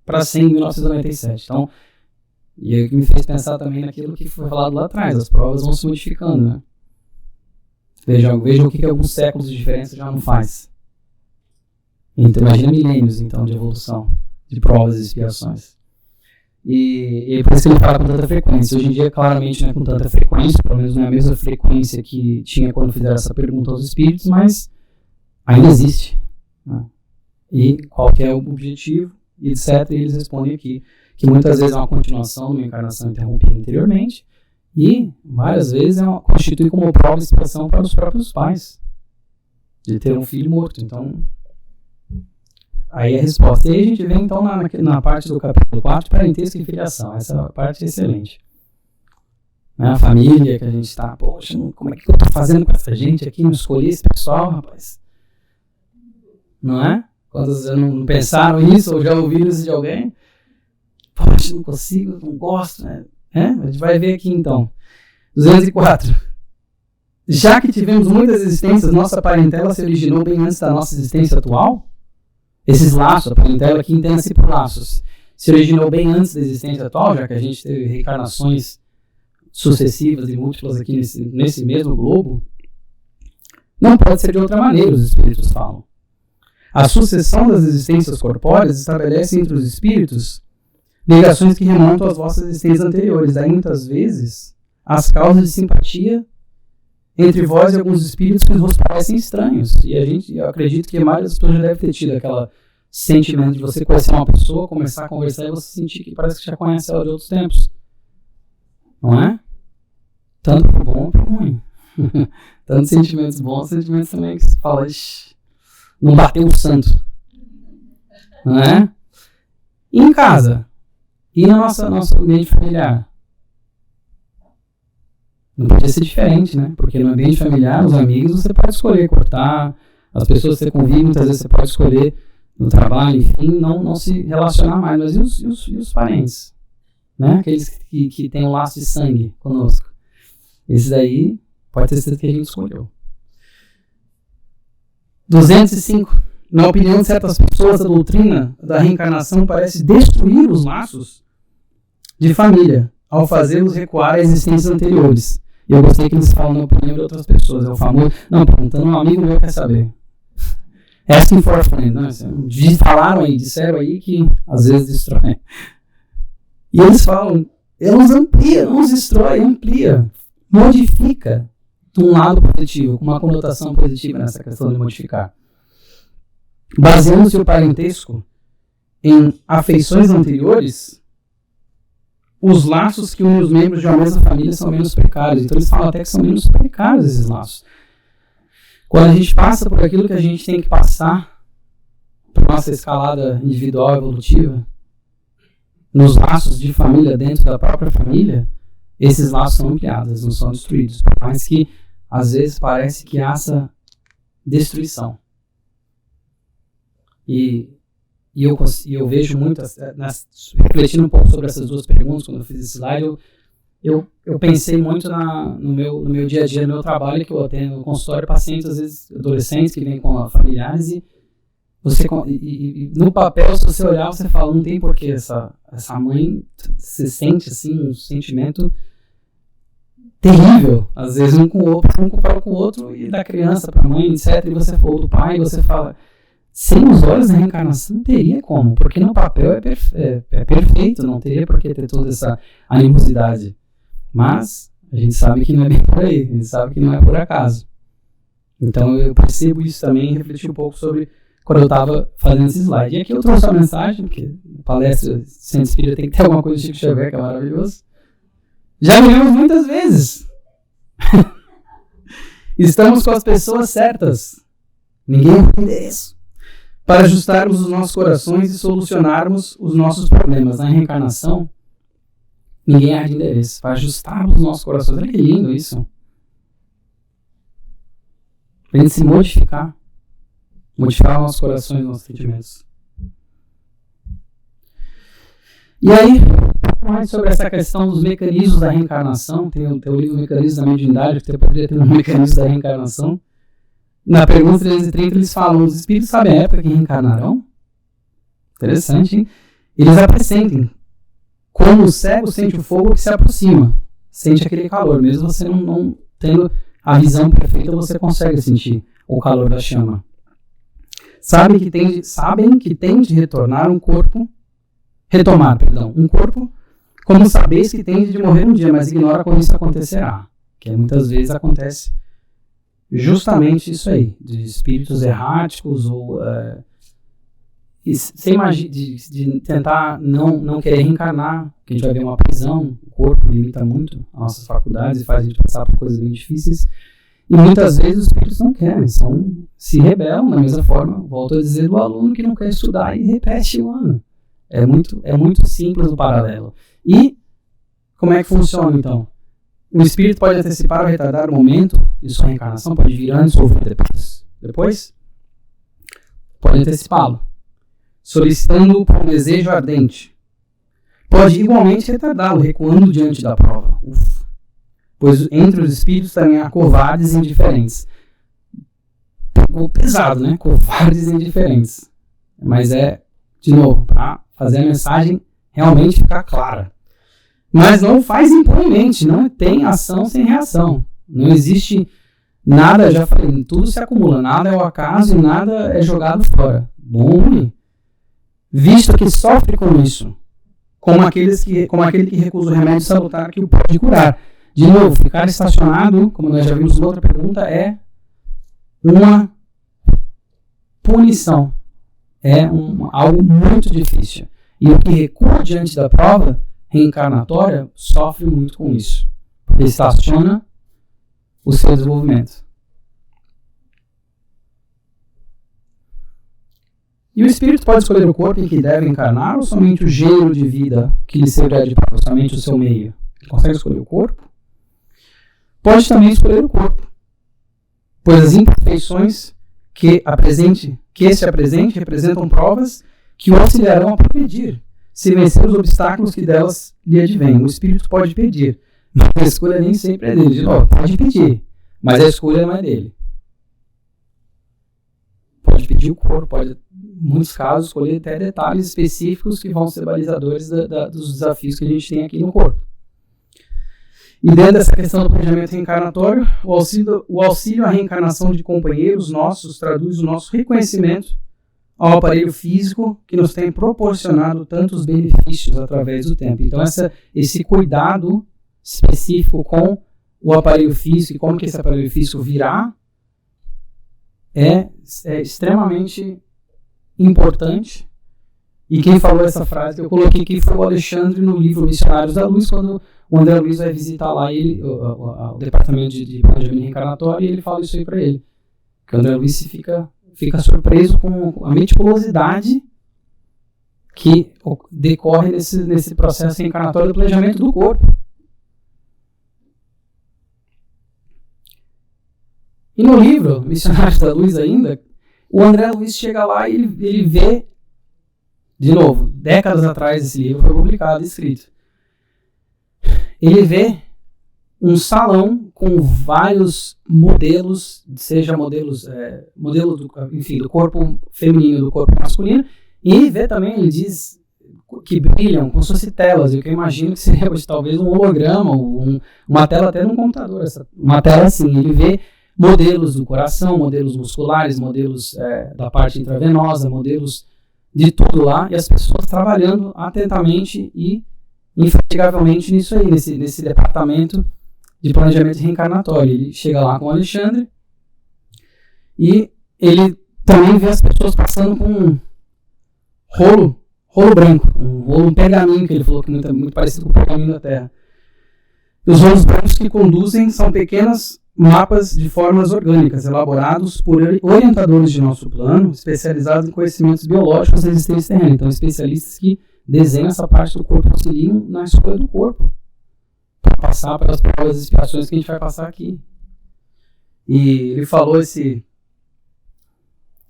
para 100 em 1997. Então, e aí o que me fez pensar também naquilo que foi falado lá atrás. As provas vão se modificando, né? Veja o que alguns séculos de diferença já não faz. Então, imagina milênios, então, de evolução, de provas e expiações. E por isso que ele fala com tanta frequência. Hoje em dia, claramente, não é com tanta frequência, pelo menos não é a mesma frequência que tinha quando fizeram essa pergunta aos espíritos, mas ainda existe. Né? E qual que é o objetivo, etc. E eles respondem aqui que muitas vezes é uma continuação de uma encarnação interrompida anteriormente e várias vezes constitui como prova de expiação para os próprios pais de ter um filho morto. Então, aí a resposta. E aí a gente vem então na parte do capítulo 4, parentesco e filiação. Essa parte é excelente. A família que a gente está, poxa, como é que eu estou fazendo com essa gente aqui? Não escolhi esse pessoal, rapaz. Não é? Quantas vezes não pensaram isso ou já ouviram isso de alguém? Poxa, não consigo, não gosto, né? A gente vai ver aqui então. 204. já que tivemos muitas existências, nossa parentela se originou bem antes da nossa existência atual? Esses laços, a parentela aqui entenda-se por laços, se originou bem antes da existência atual, já que a gente teve reencarnações sucessivas e múltiplas aqui nesse mesmo globo? Não pode ser de outra maneira, os espíritos falam. A sucessão das existências corpóreas estabelece entre os espíritos ligações que remontam às vossas existências anteriores. Daí, muitas vezes, as causas de simpatia entre vós e alguns espíritos que vos parecem estranhos. E eu acredito que a maioria das pessoas já deve ter tido aquele sentimento de você conhecer uma pessoa, começar a conversar e você sentir que parece que já conhece ela de outros tempos. Não é? Tanto pro bom como pro ruim. Tanto sentimentos bons, sentimentos também que você fala, não bateu o santo. Não é? E em casa? E no nosso ambiente familiar? Não podia ser diferente, né? Porque no ambiente familiar, os amigos, você pode escolher cortar, as pessoas que você convive, muitas vezes você pode escolher no trabalho, enfim, não se relacionar mais. Mas e os parentes? Né? Aqueles que têm um laço de sangue conosco. Esses aí, pode ter certeza que a gente escolheu. 205. Na opinião de certas pessoas, a doutrina da reencarnação parece destruir os laços de família, ao fazê-los recuar a existências anteriores. E eu gostei que eles falam na opinião de outras pessoas. É o famoso... Não, perguntando, um amigo meu quer saber. Asking for a friend. Né? Falaram aí, disseram aí que às vezes destrói. E eles falam, eles ampliam, não os destrói, amplia, modifica de um lado positivo, com uma conotação positiva nessa questão de modificar. Baseando-se o parentesco em afeições anteriores, os laços que unem os membros de uma mesma família são menos precários. Então eles falam até que são menos precários esses laços. Quando a gente passa por aquilo que a gente tem que passar para nossa escalada individual evolutiva, nos laços de família dentro da própria família, esses laços são ampliados, não são destruídos. Por mais que às vezes parece que há essa destruição. E eu vejo muito, refletindo um pouco sobre essas duas perguntas, quando eu fiz esse slide, eu pensei muito no meu dia a dia, no meu trabalho, que eu atendo no consultório, pacientes, às vezes adolescentes que vêm com familiares, e no papel, se você olhar, você fala, não tem porquê essa mãe se sente assim, um sentimento terrível, às vezes um compara com o outro, e da criança para a mãe, etc, e você fala do pai, e você fala, sem os olhos da reencarnação não teria como, porque no papel é perfeito, não teria por que ter toda essa animosidade, mas a gente sabe que não é bem por aí, a gente sabe que não é por acaso. Então eu percebo isso também e refleti um pouco sobre quando eu estava fazendo esse slide. E aqui eu trouxe uma mensagem, porque palestra Centro Espírita tem que ter alguma coisa do Chico Xavier, que é maravilhoso. Já vivemos muitas vezes. Estamos com as pessoas certas. Ninguém tem endereço. Para ajustarmos os nossos corações e solucionarmos os nossos problemas. Na reencarnação, ninguém há de endereço. Para ajustarmos os nossos corações. Olha que lindo isso. Para a gente se modificar. Modificar os nossos corações e nossos sentimentos. E aí, um pouco mais sobre essa questão dos mecanismos da reencarnação. Tem o livro Mecanismos da Mediunidade, que poderia ter um mecanismo da reencarnação. Na pergunta 330, eles falam, os espíritos sabem a época que reencarnarão? Interessante, hein? Eles apresentem. Como o cego sente o fogo que se aproxima. Sente aquele calor. Mesmo você não tendo a visão perfeita, você consegue sentir o calor da chama. Sabem que tem de retomar um corpo, como sabeis que tem de morrer um dia, mas ignora quando isso acontecerá. Que muitas vezes acontece justamente isso aí, de espíritos erráticos, ou de tentar não querer reencarnar, que a gente vai ver uma prisão, o corpo limita muito as nossas faculdades e faz a gente passar por coisas bem difíceis. E muitas vezes os espíritos não querem, se rebelam da mesma forma, volto a dizer, do aluno que não quer estudar e repete o ano. É muito simples o paralelo. E como é que funciona então? O espírito pode antecipar ou retardar o momento de sua reencarnação, pode vir antes ou vir depois. Depois, pode antecipá-lo, solicitando-o por um desejo ardente. Pode igualmente retardá-lo, recuando diante da prova. pois entre os espíritos também há covardes e indiferentes. Pegou pesado, né? Covardes e indiferentes. Mas de novo, para fazer a mensagem realmente ficar clara. Mas não faz impunemente, não tem ação sem reação. Não existe nada, já falei, tudo se acumula, nada é o acaso e nada é jogado fora. Bom, visto que sofre com isso, como aquele que recusa o remédio salutar que o pode curar. De novo, ficar estacionado, como nós já vimos na outra pergunta, é uma punição. É algo muito difícil. E o que recua diante da prova reencarnatória sofre muito com isso. Porque estaciona o seu desenvolvimento. E o espírito pode escolher o corpo em que deve encarnar ou somente o gênero de vida que lhe servirá de prova, somente o seu meio? Ele consegue escolher o corpo? Pode também escolher o corpo, pois as imperfeições que se apresente representam provas que o auxiliarão a progredir, se vencer os obstáculos que delas lhe advêm. O espírito pode pedir, mas a escolha nem sempre é dele. De novo, pode pedir, mas a escolha não é dele. Pode pedir o corpo, pode, em muitos casos, escolher até detalhes específicos que vão ser balizadores dos desafios que a gente tem aqui no corpo. E dentro dessa questão do planejamento reencarnatório, o auxílio à reencarnação de companheiros nossos traduz o nosso reconhecimento ao aparelho físico que nos tem proporcionado tantos benefícios através do tempo. Então, esse cuidado específico com o aparelho físico e como que esse aparelho físico virá é extremamente importante. E quem falou essa frase que eu coloquei aqui foi o Alexandre no livro Missionários da Luz, quando o André Luiz vai visitar lá o departamento de planejamento reencarnatório, e ele fala isso aí para ele. Que o André Luiz fica surpreso com a meticulosidade que decorre nesse processo reencarnatório do planejamento do corpo. E no livro Missionários da Luz ainda, o André Luiz chega lá e ele vê, de novo, décadas atrás esse livro foi publicado e escrito. Ele vê um salão com vários modelos, seja modelo do corpo feminino e do corpo masculino, e ele vê também, ele diz, que brilham como se fossem telas, o que eu imagino que seria talvez um holograma, ou uma tela até num computador, uma tela assim. Ele vê modelos do coração, modelos musculares, modelos da parte intravenosa, modelos de tudo lá, e as pessoas trabalhando atentamente e infatigavelmente nisso aí, nesse departamento de planejamento reencarnatório. Ele chega lá com o Alexandre e ele também vê as pessoas passando com um rolo branco, um pergaminho, que ele falou que é muito parecido com o pergaminho da Terra. E os rolos brancos que conduzem são pequenos mapas de formas orgânicas, elaborados por orientadores de nosso plano, especializados em conhecimentos biológicos da existência terrena. Então, especialistas que desenham essa parte do corpo, auxiliam na escolha do corpo, para passar pelas provas e expiações que a gente vai passar aqui. E ele falou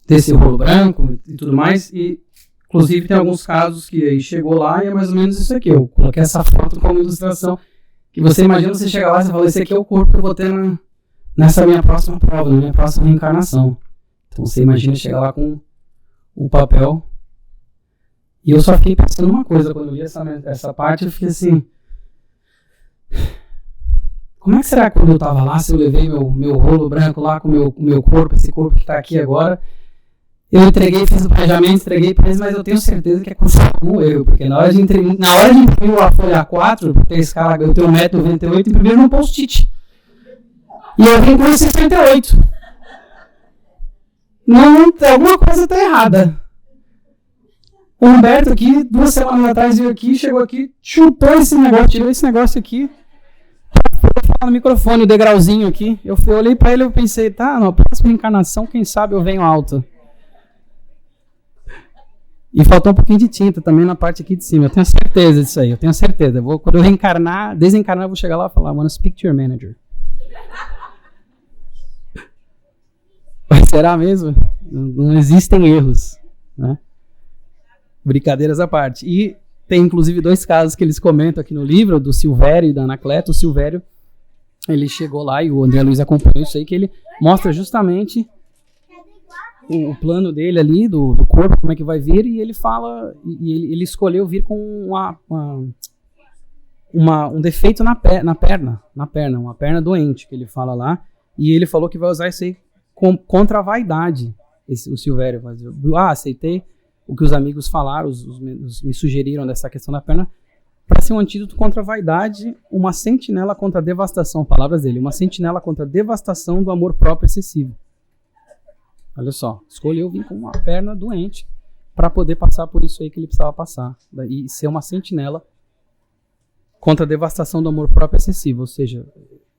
desse rolo branco e tudo mais, e inclusive tem alguns casos que aí chegou lá e é mais ou menos isso aqui. Eu coloquei essa foto como ilustração, que você imagina, você chega lá e fala, esse aqui é o corpo que eu vou ter nessa minha próxima prova, na minha próxima reencarnação. Então você imagina chegar lá com o papel. E eu só fiquei pensando uma coisa, quando eu vi essa parte, eu fiquei assim, como é que será que quando eu estava lá, se eu levei meu rolo branco lá com o meu corpo, esse corpo que está aqui agora, eu fiz o planejamento, entreguei para eles, mas eu tenho certeza que é com algum erro, porque na hora de imprimir a folha A4, porque a escala eu tenho 1,98 m, imprimiram num post-it. E eu vim com 1,68 m. Não, alguma coisa está errada. O Humberto aqui, 2 semanas atrás, veio aqui, chegou aqui, chutou esse negócio, tirou esse negócio aqui, falar no microfone, o degrauzinho aqui. Eu olhei pra ele e pensei, tá, na próxima encarnação, quem sabe eu venho alto. E faltou um pouquinho de tinta também na parte aqui de cima. Eu tenho certeza disso aí, eu tenho certeza. Quando eu desencarnar, eu vou chegar lá e falar, I wanna speak to your manager. Mas será mesmo? Não existem erros, né? Brincadeiras à parte. E tem inclusive 2 casos que eles comentam aqui no livro, do Silvério e da Anacleto. O Silvério ele chegou lá e o André Luiz acompanhou isso aí, que ele mostra justamente o plano dele ali, do corpo, como é que vai vir, e ele fala, e ele escolheu vir com um defeito na perna, uma perna doente, que ele fala lá, e ele falou que vai usar isso aí contra a vaidade, o Silvério vai dizer, aceitei o que os amigos falaram, me sugeriram dessa questão da perna, para ser um antídoto contra a vaidade, uma sentinela contra a devastação, palavras dele, uma sentinela contra a devastação do amor próprio excessivo. Olha só, escolheu vir com uma perna doente para poder passar por isso aí que ele precisava passar. E ser uma sentinela contra a devastação do amor próprio excessivo. Ou seja,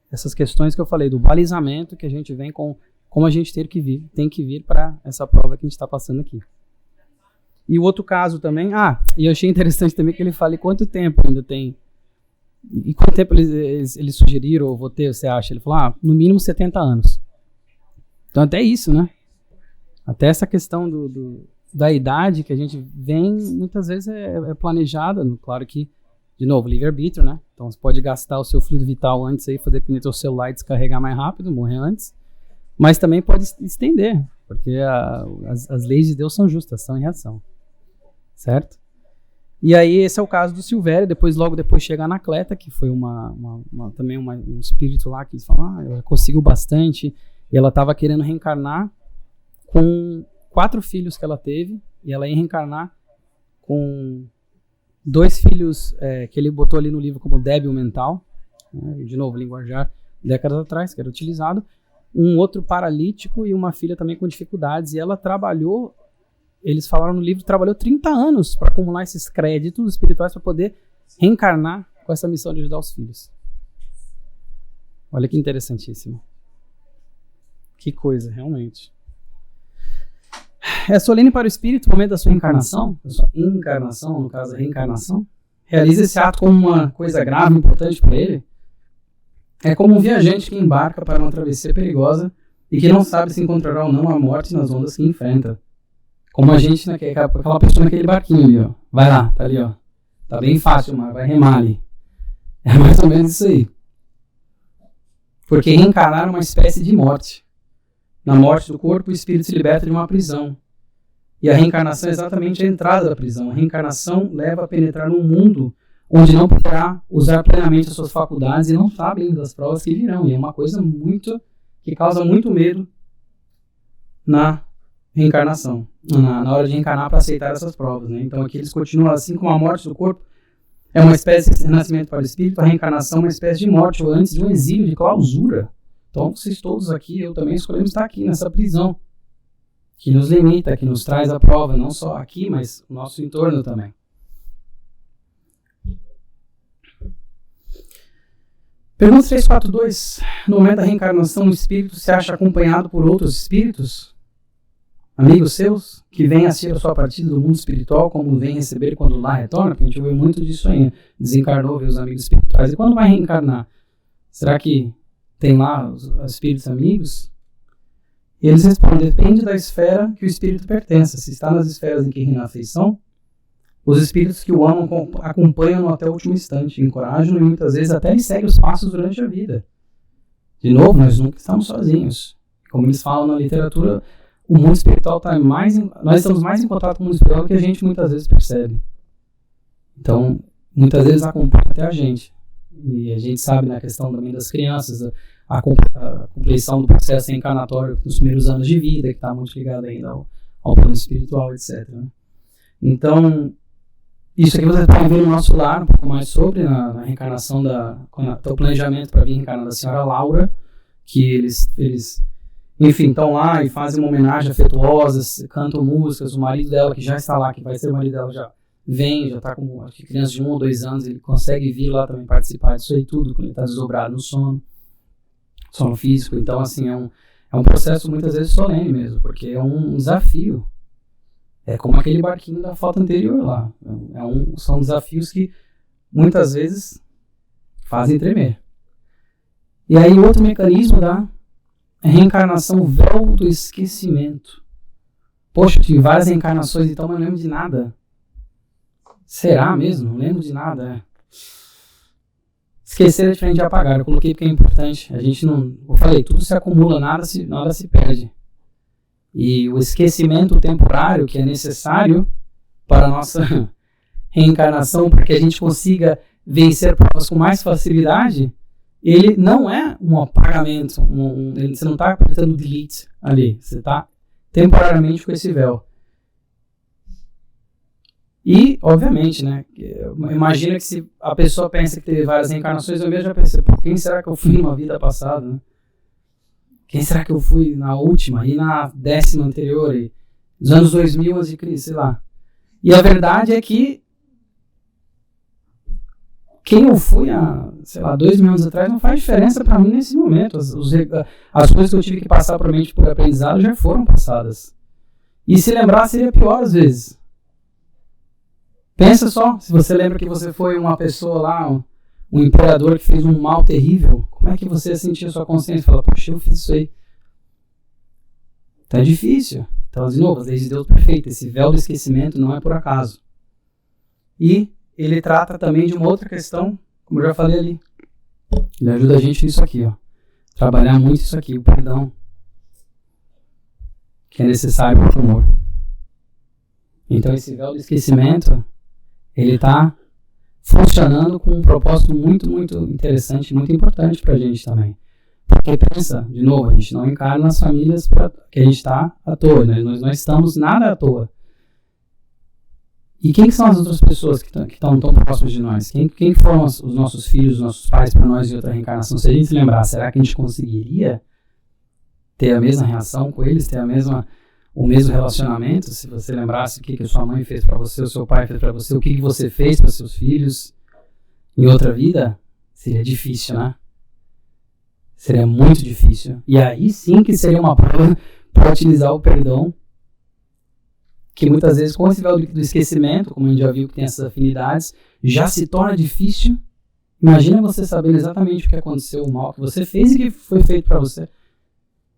essas questões que eu falei, do balizamento que a gente vem com como a gente tem que vir para essa prova que a gente está passando aqui. E o outro caso também, e eu achei interessante também que ele fala quanto tempo ainda tem. E quanto tempo eles sugeriram, ou vou ter, você acha? Ele falou, no mínimo 70 anos. Então até isso, né? Até essa questão da idade que a gente vem, muitas vezes é planejada. Claro que, de novo, livre-arbítrio, né? Então você pode gastar o seu fluido vital antes aí, fazer que nem teu celular e descarregar mais rápido, morrer antes. Mas também pode estender, porque as leis de Deus são justas, são em reação. Certo? E aí esse é o caso do Silvério. Logo depois chega a Anacleta, que foi também um espírito lá que eles falam, ela conseguiu bastante, e ela estava querendo reencarnar com 4 filhos que ela teve, e ela ia reencarnar com 2 filhos que ele botou ali no livro como débil mental, né? De novo, linguajar décadas atrás, que era utilizado, um outro paralítico e uma filha também com dificuldades, e ela trabalhou, eles falaram no livro, trabalhou 30 anos para acumular esses créditos espirituais para poder reencarnar com essa missão de ajudar os filhos. Olha que interessantíssimo. Que coisa, realmente. É solene para o espírito o momento da sua encarnação, no caso a reencarnação. Realiza esse ato como uma coisa grave, importante para ele. É como um viajante que embarca para uma travessia perigosa e que não sabe se encontrará ou não a morte nas ondas que enfrenta. Como a gente, aquela pessoa naquele barquinho ali, ó. Vai lá, tá ali, ó. Tá bem fácil, mas vai remar ali. É mais ou menos isso aí. Porque reencarnar é uma espécie de morte. Na morte do corpo, o espírito se liberta de uma prisão. E a reencarnação é exatamente a entrada da prisão. A reencarnação leva a penetrar num mundo onde não poderá usar plenamente as suas faculdades e não sabe ainda das provas que virão. E é uma coisa que causa muito medo na reencarnação, na hora de reencarnar para aceitar essas provas, né? Então aqui eles continuam assim, como a morte do corpo é uma espécie de renascimento para o espírito, a reencarnação é uma espécie de morte ou antes de um exílio, de clausura. Então vocês todos aqui, eu também escolhemos estar aqui nessa prisão, que nos limita, que nos traz a prova, não só aqui, mas o nosso entorno também. Pergunta 342. No momento da reencarnação, o espírito se acha acompanhado por outros espíritos, amigos seus, que vêm assistir a sua partida do mundo espiritual, como vem receber quando lá retorna? Porque a gente ouviu muito disso aí. Desencarnou, vê os amigos espirituais. E quando vai reencarnar? Será que tem lá os espíritos amigos? E eles respondem, depende da esfera que o espírito pertence. Se está nas esferas em que reina a afeição, os espíritos que o amam acompanham-no até o último instante, encorajam-no e muitas vezes até lhe seguem os passos durante a vida. De novo, nós nunca estamos sozinhos. Como eles falam na literatura, o mundo espiritual nós estamos mais em contato com o mundo espiritual do que a gente muitas vezes percebe. Então, muitas vezes acompanha até a gente. E a gente sabe na questão também das crianças, a compleição do processo reencarnatório nos primeiros anos de vida, que está muito ligado ainda ao plano espiritual, etc. Né? Então, isso aqui você pode ver no nosso lar um pouco mais sobre na reencarnação o planejamento para vir reencarnar da senhora Laura, que eles enfim, estão lá e fazem uma homenagem afetuosa, cantam músicas, o marido dela que já está lá, que vai ser o marido dela, já já está com acho que criança de 1 ou 2 anos, ele consegue vir lá também participar disso aí tudo, quando ele está desdobrado no sono físico. Então, assim, é um processo muitas vezes solene mesmo, porque é um desafio. É como aquele barquinho da foto anterior lá. São desafios que muitas vezes fazem tremer. E aí outro mecanismo da reencarnação, o véu do esquecimento. Poxa, eu tive várias reencarnações, então eu não lembro de nada. Será mesmo? Não lembro de nada. Esquecer é diferente de apagar. Eu coloquei porque é importante. A gente não... Eu falei, tudo se acumula, nada se perde. E o esquecimento temporário que é necessário para a nossa reencarnação, para que a gente consiga vencer provas com mais facilidade, ele não é um apagamento. Você não está apertando delete ali. Você está temporariamente com esse véu. E, obviamente, né, imagina que se a pessoa pensa que teve várias reencarnações, eu mesmo já pensei, pô, quem será que eu fui numa vida passada, né? Quem será que eu fui na última e na 10ª anterior, e nos anos 2000 antes de Cristo, sei lá. E a verdade é que quem eu fui há, sei lá, 2.000 anos atrás não faz diferença para mim nesse momento. As coisas que eu tive que passar provavelmente por aprendizado já foram passadas. E se lembrar seria pior às vezes. Pensa só, se você lembra que você foi uma pessoa lá, um imperador que fez um mal terrível, como é que você sentia a sua consciência e fala, poxa, eu fiz isso aí. Então é difícil. Então, de novo, as leis de Deus perfeitas. Esse véu do esquecimento não é por acaso. E ele trata também de uma outra questão, como eu já falei ali. Ele ajuda a gente nisso aqui, ó. Trabalhar muito isso aqui, o perdão. Que é necessário para o amor. Então esse véu do esquecimento, ele está funcionando com um propósito muito, muito interessante, muito importante para a gente também. Porque pensa, de novo, a gente não encarna as famílias que a gente está à toa, né? Nós não estamos nada à toa. E quem que são as outras pessoas que estão tão próximas de nós? Quem foram os nossos filhos, os nossos pais para nós em outra reencarnação? Se a gente se lembrar, será que a gente conseguiria ter a mesma reação com eles, ter o mesmo relacionamento? Se você lembrasse o que a sua mãe fez para você, o seu pai fez para você, o que você fez para seus filhos em outra vida, seria difícil, né? Seria muito difícil. E aí sim que seria uma prova para utilizar o perdão, que muitas vezes com esse véu do esquecimento, como a gente já viu que tem essas afinidades, já se torna difícil. Imagina você sabendo exatamente o que aconteceu, o mal que você fez e que foi feito para você.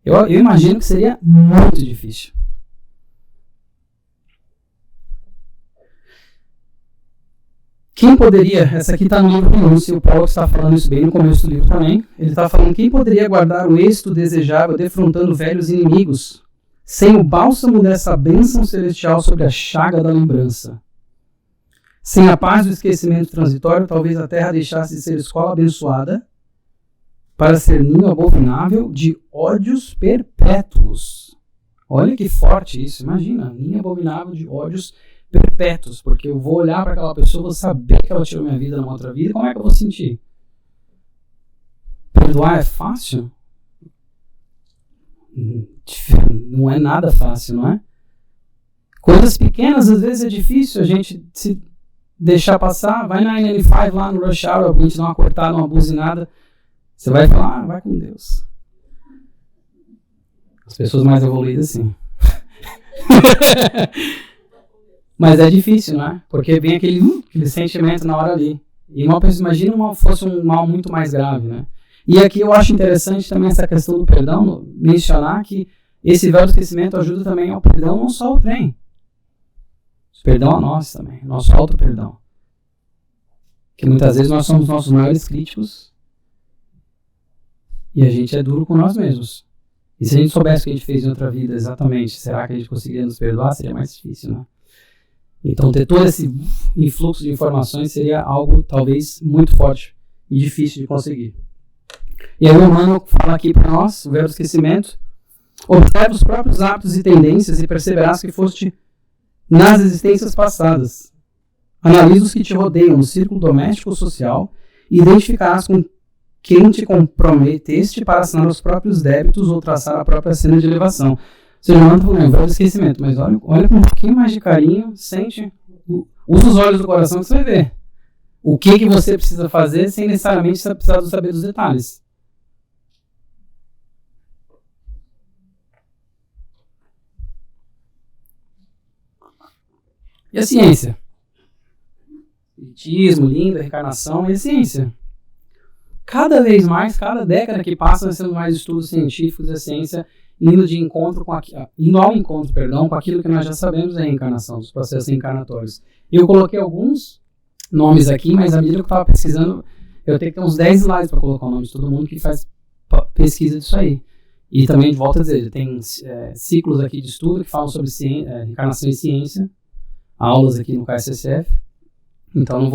Eu imagino que seria muito difícil. Quem poderia, essa aqui está no livro Renúncia, o Paulo está falando isso bem no começo do livro também, ele está falando, quem poderia guardar o êxito desejável defrontando velhos inimigos, sem o bálsamo dessa bênção celestial sobre a chaga da lembrança? Sem a paz do esquecimento transitório, talvez a terra deixasse de ser escola abençoada para ser ninho abominável de ódios perpétuos. Olha que forte isso, imagina, ninho abominável de ódios perpétuos, porque eu vou olhar para aquela pessoa, vou saber que ela tirou minha vida numa outra vida, como é que eu vou sentir? Perdoar é fácil? Não é nada fácil, não é? Coisas pequenas às vezes é difícil a gente se deixar passar. Vai na N95 lá no Rush Hour, a gente dá uma cortada, uma buzinada, você vai falar, vai com Deus. As pessoas mais evoluídas sim. Mas é difícil, não é? Porque vem aquele sentimento na hora ali. E uma pessoa, imagina fosse um mal muito mais grave, né? E aqui eu acho interessante também essa questão do perdão, mencionar que esse véu do esquecimento ajuda também ao perdão, não só ao trem. Perdão a nós também, nosso auto-perdão. Que muitas vezes nós somos nossos maiores críticos e a gente é duro com nós mesmos. E se a gente soubesse o que a gente fez em outra vida exatamente, será que a gente conseguiria nos perdoar? Seria mais difícil, né? Então ter todo esse influxo de informações seria algo talvez muito forte e difícil de conseguir. E aí o Emmanuel fala aqui para nós, o véu do esquecimento, observa os próprios hábitos e tendências e perceberás que foste nas existências passadas. Analisa os que te rodeiam no círculo doméstico ou social e identificarás com quem te comprometeste para assinar os próprios débitos ou traçar a própria cena de elevação. Você não anda falando, véu do esquecimento, mas olha com um pouquinho mais de carinho, sente, usa os olhos do coração que você vai ver. O que você precisa fazer sem necessariamente precisar saber dos detalhes. E a ciência? Espiritismo, linda, reencarnação e a ciência. Cada vez mais, cada década que passa, nós temos mais estudos científicos da ciência indo ao encontro com aquilo que nós já sabemos da reencarnação, dos processos reencarnatórios. Eu coloquei alguns nomes aqui, mas à medida que eu estava pesquisando, eu tenho que ter uns 10 slides para colocar o nome de todo mundo que faz pesquisa disso aí. E também, de volta a dizer, tem ciclos aqui de estudo que falam sobre reencarnação e ciência, aulas aqui no KSSF. Então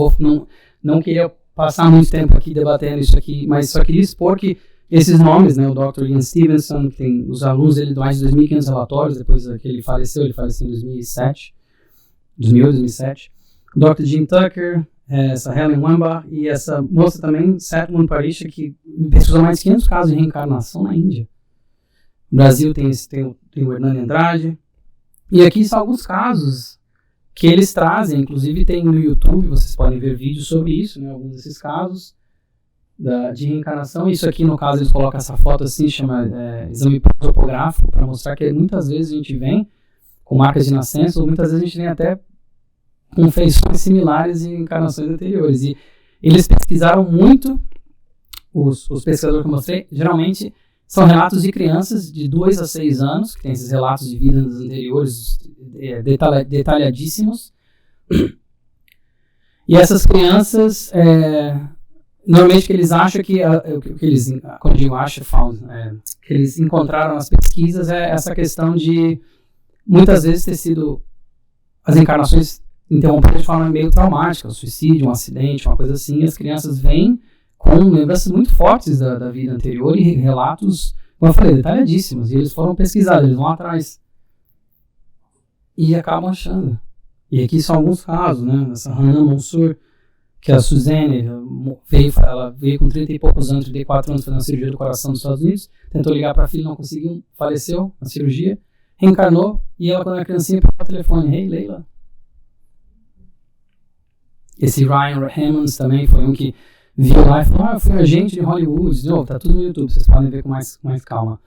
não queria passar muito tempo aqui debatendo isso aqui, mas só queria expor que esses nomes, né, o Dr. Ian Stevenson, que tem os alunos dele de mais de 2.500 relatórios, depois que ele faleceu em 2008, 2007. O Dr. Jim Tucker, essa Helen Wambach e essa moça também, Satwan Parisha, que pesquisou mais de 500 casos de reencarnação na Índia. No Brasil tem o Hernani Andrade. E aqui são alguns casos que eles trazem, inclusive tem no YouTube, vocês podem ver vídeos sobre isso, né, alguns desses casos de reencarnação. Isso aqui, no caso, eles colocam essa foto assim, chama exame prosopográfico, para mostrar que muitas vezes a gente vem com marcas de nascença, ou muitas vezes a gente vem até com feições similares em encarnações anteriores. E eles pesquisaram muito, os pesquisadores que eu mostrei, geralmente são relatos de crianças de 2 a 6 anos, que tem esses relatos de vidas anteriores detalhadíssimos. E essas crianças, normalmente que eles acham que quando eu digo acho, que eles encontraram nas pesquisas é essa questão de muitas vezes ter sido as encarnações interrompidas de forma meio traumática, um suicídio, um acidente, uma coisa assim, e as crianças vêm com lembranças muito fortes da vida anterior e relatos, como eu falei, detalhadíssimos, e eles foram pesquisar, eles vão atrás e acabam achando. E aqui são alguns casos, né, essa Hanan Mansour, que a Suzanne ela veio com 30 e poucos anos, 34 anos, fazendo uma cirurgia do coração nos Estados Unidos, tentou ligar para a filha, não conseguiu, faleceu na cirurgia, reencarnou, e ela, quando era criancinha, pegou o telefone: "Hey, Leila." Esse Ryan Hammonds também foi um que viu lá e falou: "Eu fui agente de Hollywood." De novo, tá tudo no YouTube, vocês podem ver com mais calma.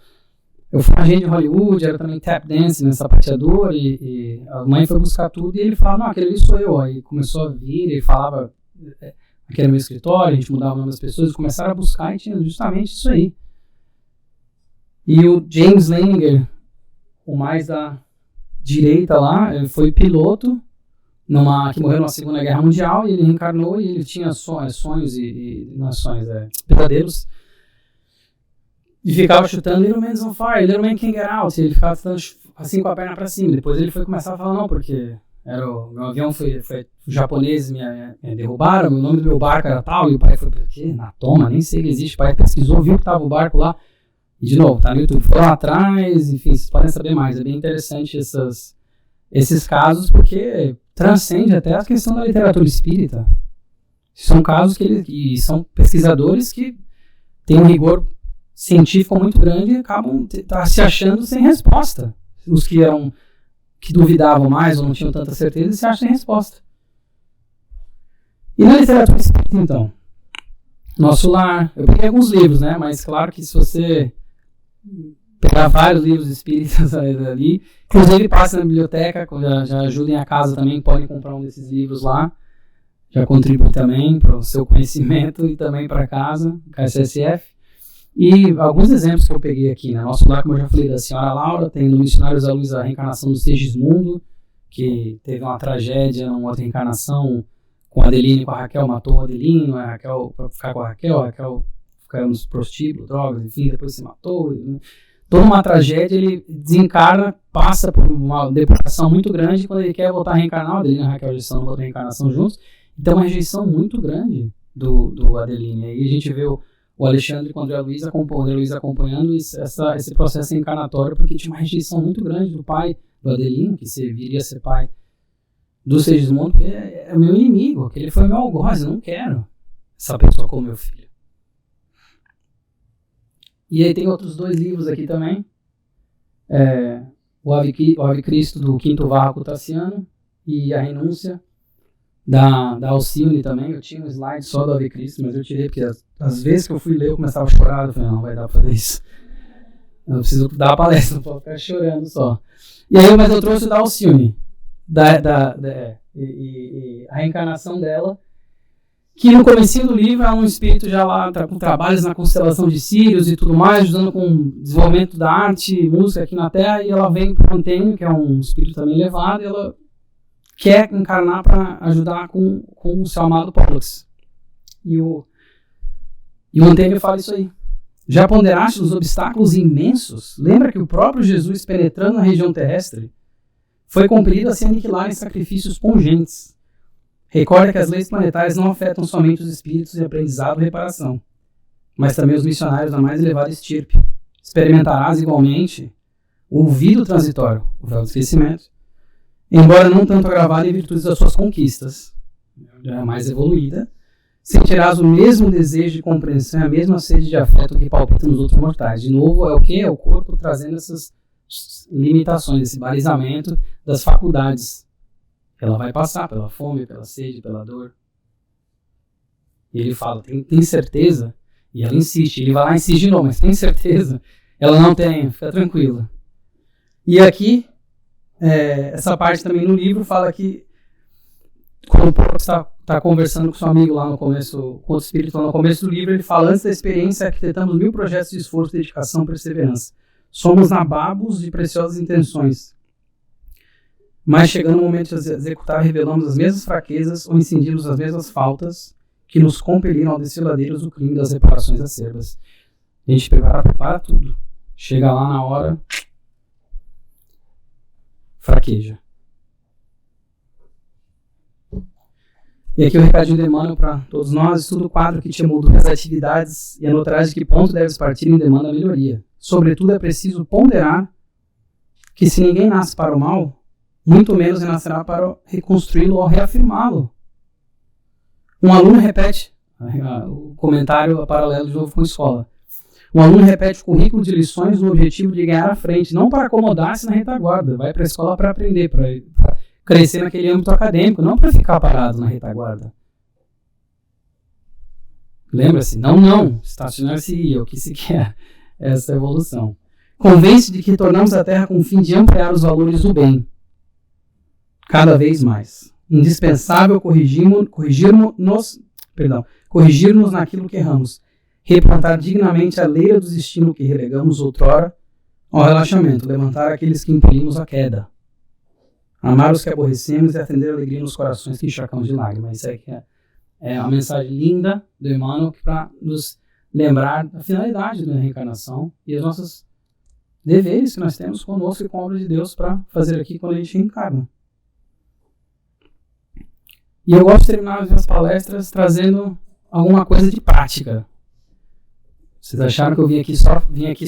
"Eu fui agente de Hollywood, era também tap dance, né, sapateador, e a mãe foi buscar tudo, e ele falava: "Não, aquele ali sou eu." Aí começou a vir, ele falava, aqui era meu escritório, a gente mudava o nome das pessoas, começaram a buscar e tinha justamente isso aí. E o James Leininger, o mais da direita lá, foi piloto, que morreu na Segunda Guerra Mundial, e ele reencarnou e ele tinha sonhos pesadelos, e ficava chutando "Little Man's on fire, Little Man can't get out", e ele ficava chutando assim com a perna pra cima. Depois ele foi começar a falar: "Não, porque meu avião foi os japoneses me derrubaram, o nome do meu barco era tal", e o pai foi: "Por quê? Na toma, nem sei que existe." O pai pesquisou, viu que tava o barco lá, e de novo, tá no YouTube, foi lá atrás, enfim, vocês podem saber mais. É bem interessante esses casos, porque transcende até a questão da literatura espírita. São casos que são pesquisadores que têm um rigor científico muito grande e acabam se achando sem resposta. Os que duvidavam mais ou não tinham tanta certeza se acham sem resposta. E na literatura espírita, então? Nosso Lar. Eu peguei alguns livros, né? Mas claro que se você pegar vários livros espíritas ali, inclusive passa na biblioteca, já ajudem a casa também, podem comprar um desses livros lá, já contribui também para o seu conhecimento e também para casa, KSSF. E alguns exemplos que eu peguei aqui, né? Nosso Lar, como eu já falei, da Senhora Laura, tem no Missionários da Luz a reencarnação do Segismundo, que teve uma tragédia, uma outra reencarnação com a Adeline e com a Raquel, matou a Adeline, a Raquel para ficar com a Raquel ficou nos prostíbulos, drogas, enfim, depois se matou. Toda uma tragédia, ele desencarna, passa por uma depuração muito grande, e quando ele quer voltar a reencarnar, a Adeline e a Raquel já estão na outra reencarnação juntos, então uma rejeição muito grande do Adeline. Aí a gente vê o Alexandre com o André Luiz acompanhando esse processo reencarnatório, porque tinha uma rejeição muito grande do pai do Adeline, que viria a ser pai do Segismundo, porque é meu inimigo, que ele foi meu algoz, eu não quero essa pessoa como meu filho. E aí tem outros 2 livros aqui também, o Ave Cristo, do Quinto Varro Tassiano, e A Renúncia, da Alcione também. Eu tinha um slide só do Ave Cristo, mas eu tirei porque às vezes que eu fui ler eu começava a chorar, eu falei: "Não vai dar pra fazer isso, eu preciso dar uma palestra, não posso ficar chorando só." E aí, mas eu trouxe o da Alcione, e a reencarnação dela, que no comecinho do livro é um espírito já lá com trabalhos na constelação de Sírios e tudo mais, ajudando com o desenvolvimento da arte e música aqui na Terra, e ela vem para o Antônio, que é um espírito também elevado, e ela quer encarnar para ajudar com o seu amado Pollux. E E o Montaigne fala isso aí. Já ponderaste os obstáculos imensos? Lembra que o próprio Jesus, penetrando na região terrestre, foi compelido a se aniquilar em sacrifícios pungentes. Recorda que as leis planetárias não afetam somente os espíritos de aprendizado e reparação, mas também os missionários da mais elevada estirpe. Experimentarás igualmente o ouvido transitório, o véu do esquecimento, embora não tanto agravado em virtude das suas conquistas, já é mais evoluída, sentirás o mesmo desejo de compreensão e a mesma sede de afeto que palpita nos outros mortais. De novo, é o que? É o corpo trazendo essas limitações, esse balizamento das faculdades. Ela vai passar pela fome, pela sede, pela dor. E ele fala, tem certeza? E ela insiste, ele vai lá e insiste de novo, mas tem certeza? Ela não tem, fica tranquila. E aqui, essa parte também no livro fala que quando o Paulo está conversando com seu amigo lá no começo, com o espírito lá no começo do livro, ele fala, antes da experiência arquitetamos 1000 projetos de esforço, dedicação, perseverança. Somos nababos de preciosas intenções. Mas chegando o momento de executar, revelamos as mesmas fraquezas ou incidimos as mesmas faltas que nos compeliram ao desfiladeiros do crime das reparações acerbas. A gente prepara tudo. Chega lá na hora, fraqueja. E aqui o recadinho de Emmanuel para todos nós: estuda o quadro que te moldura as atividades e anotarás de que ponto deves partir em demanda a melhoria. Sobretudo é preciso ponderar que se ninguém nasce para o mal, muito menos renascerá para reconstruí-lo ou reafirmá-lo. Um aluno repete, o comentário paralelo de novo com a escola. Um aluno repete o currículo de lições no objetivo de ganhar à frente, não para acomodar-se na retaguarda. Vai para a escola para aprender, para crescer naquele âmbito acadêmico, não para ficar parado na retaguarda. Lembra-se? Não. Estacionar-se é o que se quer, essa evolução. Convence de que retornamos à Terra com o fim de ampliar os valores do bem. Cada vez mais. Indispensável corrigir-nos naquilo que erramos. Replantar dignamente a leira do destino que relegamos outrora ao relaxamento. Levantar aqueles que impelimos à queda. Amar os que aborrecemos e atender a alegria nos corações que encharcamos de lágrimas. Isso aqui é uma mensagem linda do Emmanuel para nos lembrar da finalidade da reencarnação e os nossos deveres que nós temos conosco e com a obra de Deus para fazer aqui quando a gente reencarna. E eu gosto de terminar as minhas palestras trazendo alguma coisa de prática. Vocês acharam que eu vim aqui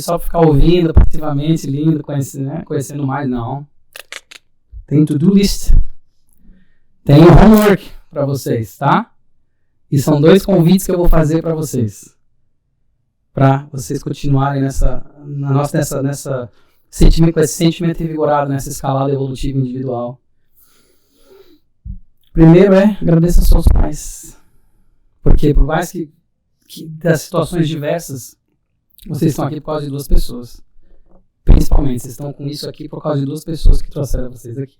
só para ficar ouvindo passivamente, lindo, conhecendo mais? Não. Tem to-do list. Tem homework para vocês, tá? E são 2 convites que eu vou fazer para vocês. Para vocês continuarem com esse sentimento revigorado, nessa escalada evolutiva individual. Primeiro agradeça aos seus pais. Porque por mais que das situações diversas, vocês estão aqui por causa de 2 pessoas. Principalmente, vocês estão com isso aqui por causa de 2 pessoas que trouxeram vocês aqui.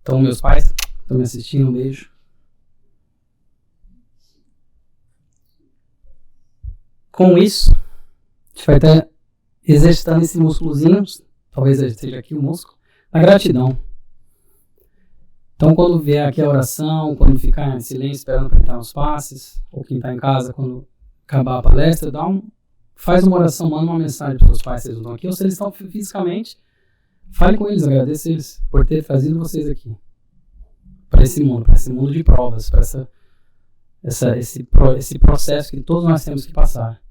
Então, meus pais estão me assistindo, um beijo. Com isso, a gente vai estar exercitando esse músculozinho, talvez seja aqui o músculo, da gratidão. Então, quando vier aqui a oração, quando ficar em silêncio esperando para entrar nos passes, ou quem está em casa, quando acabar a palestra, faz uma oração, manda uma mensagem para os seus pais, se eles não estão aqui, ou se eles estão fisicamente, fale com eles, agradeça eles por ter trazido vocês aqui, para esse mundo de provas, para esse processo que todos nós temos que passar.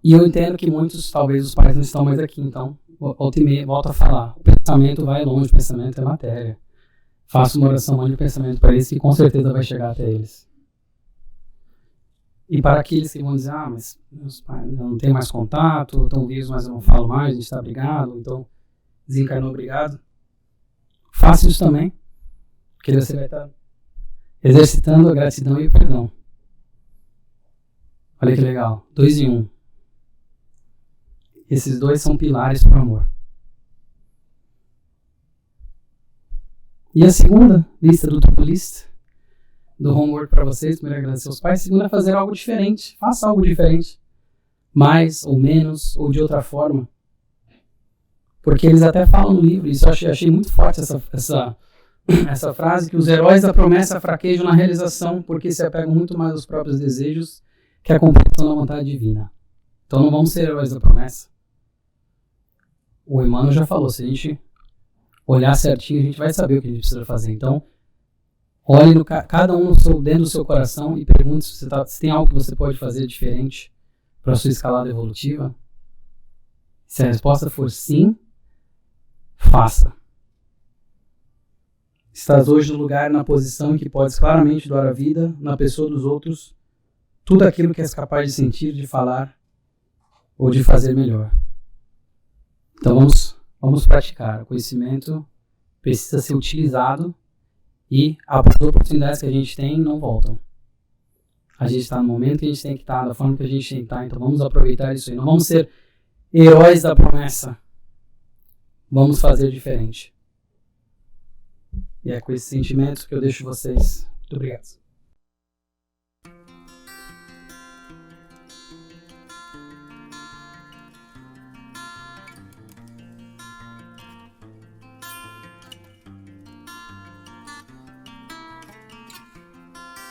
E eu entendo que talvez os pais não estão mais aqui, então, volta e meia, volta a falar. O pensamento vai longe, o pensamento é matéria. Faça uma oração, mande o pensamento para eles, que com certeza vai chegar até eles. E para aqueles que vão dizer, mas meus pais não têm mais contato, estão vivos, mas eu não falo mais, a gente está brigado, então desencarnou, obrigado. Faça isso também, porque você vai estar exercitando a gratidão e o perdão. Olha que legal, 2 em 1. Esses 2 são pilares para o amor. E a segunda lista do to-do list, do homework para vocês, primeiro agradecer aos pais, segunda é fazer algo diferente. Faça algo diferente. Mais ou menos, ou de outra forma. Porque eles até falam no livro, isso eu achei muito forte essa essa frase, que os heróis da promessa fraquejam na realização porque se apegam muito mais aos próprios desejos que à compreensão da vontade divina. Então não vamos ser heróis da promessa. O Emmanuel já falou, se a gente olhar certinho, a gente vai saber o que a gente precisa fazer. Então, olhe cada um dentro do seu coração e pergunte se tem algo que você pode fazer diferente para a sua escalada evolutiva. Se a resposta for sim, faça. Estás hoje no lugar, na posição em que podes claramente doar a vida, na pessoa dos outros, tudo aquilo que és capaz de sentir, de falar ou de fazer melhor. Então vamos praticar. O conhecimento precisa ser utilizado e as oportunidades que a gente tem não voltam. A gente está no momento que a gente tem que estar, da forma que a gente tem que estar, então vamos aproveitar isso aí. Não vamos ser heróis da promessa. Vamos fazer diferente. E é com esse sentimento que eu deixo vocês. Muito obrigado.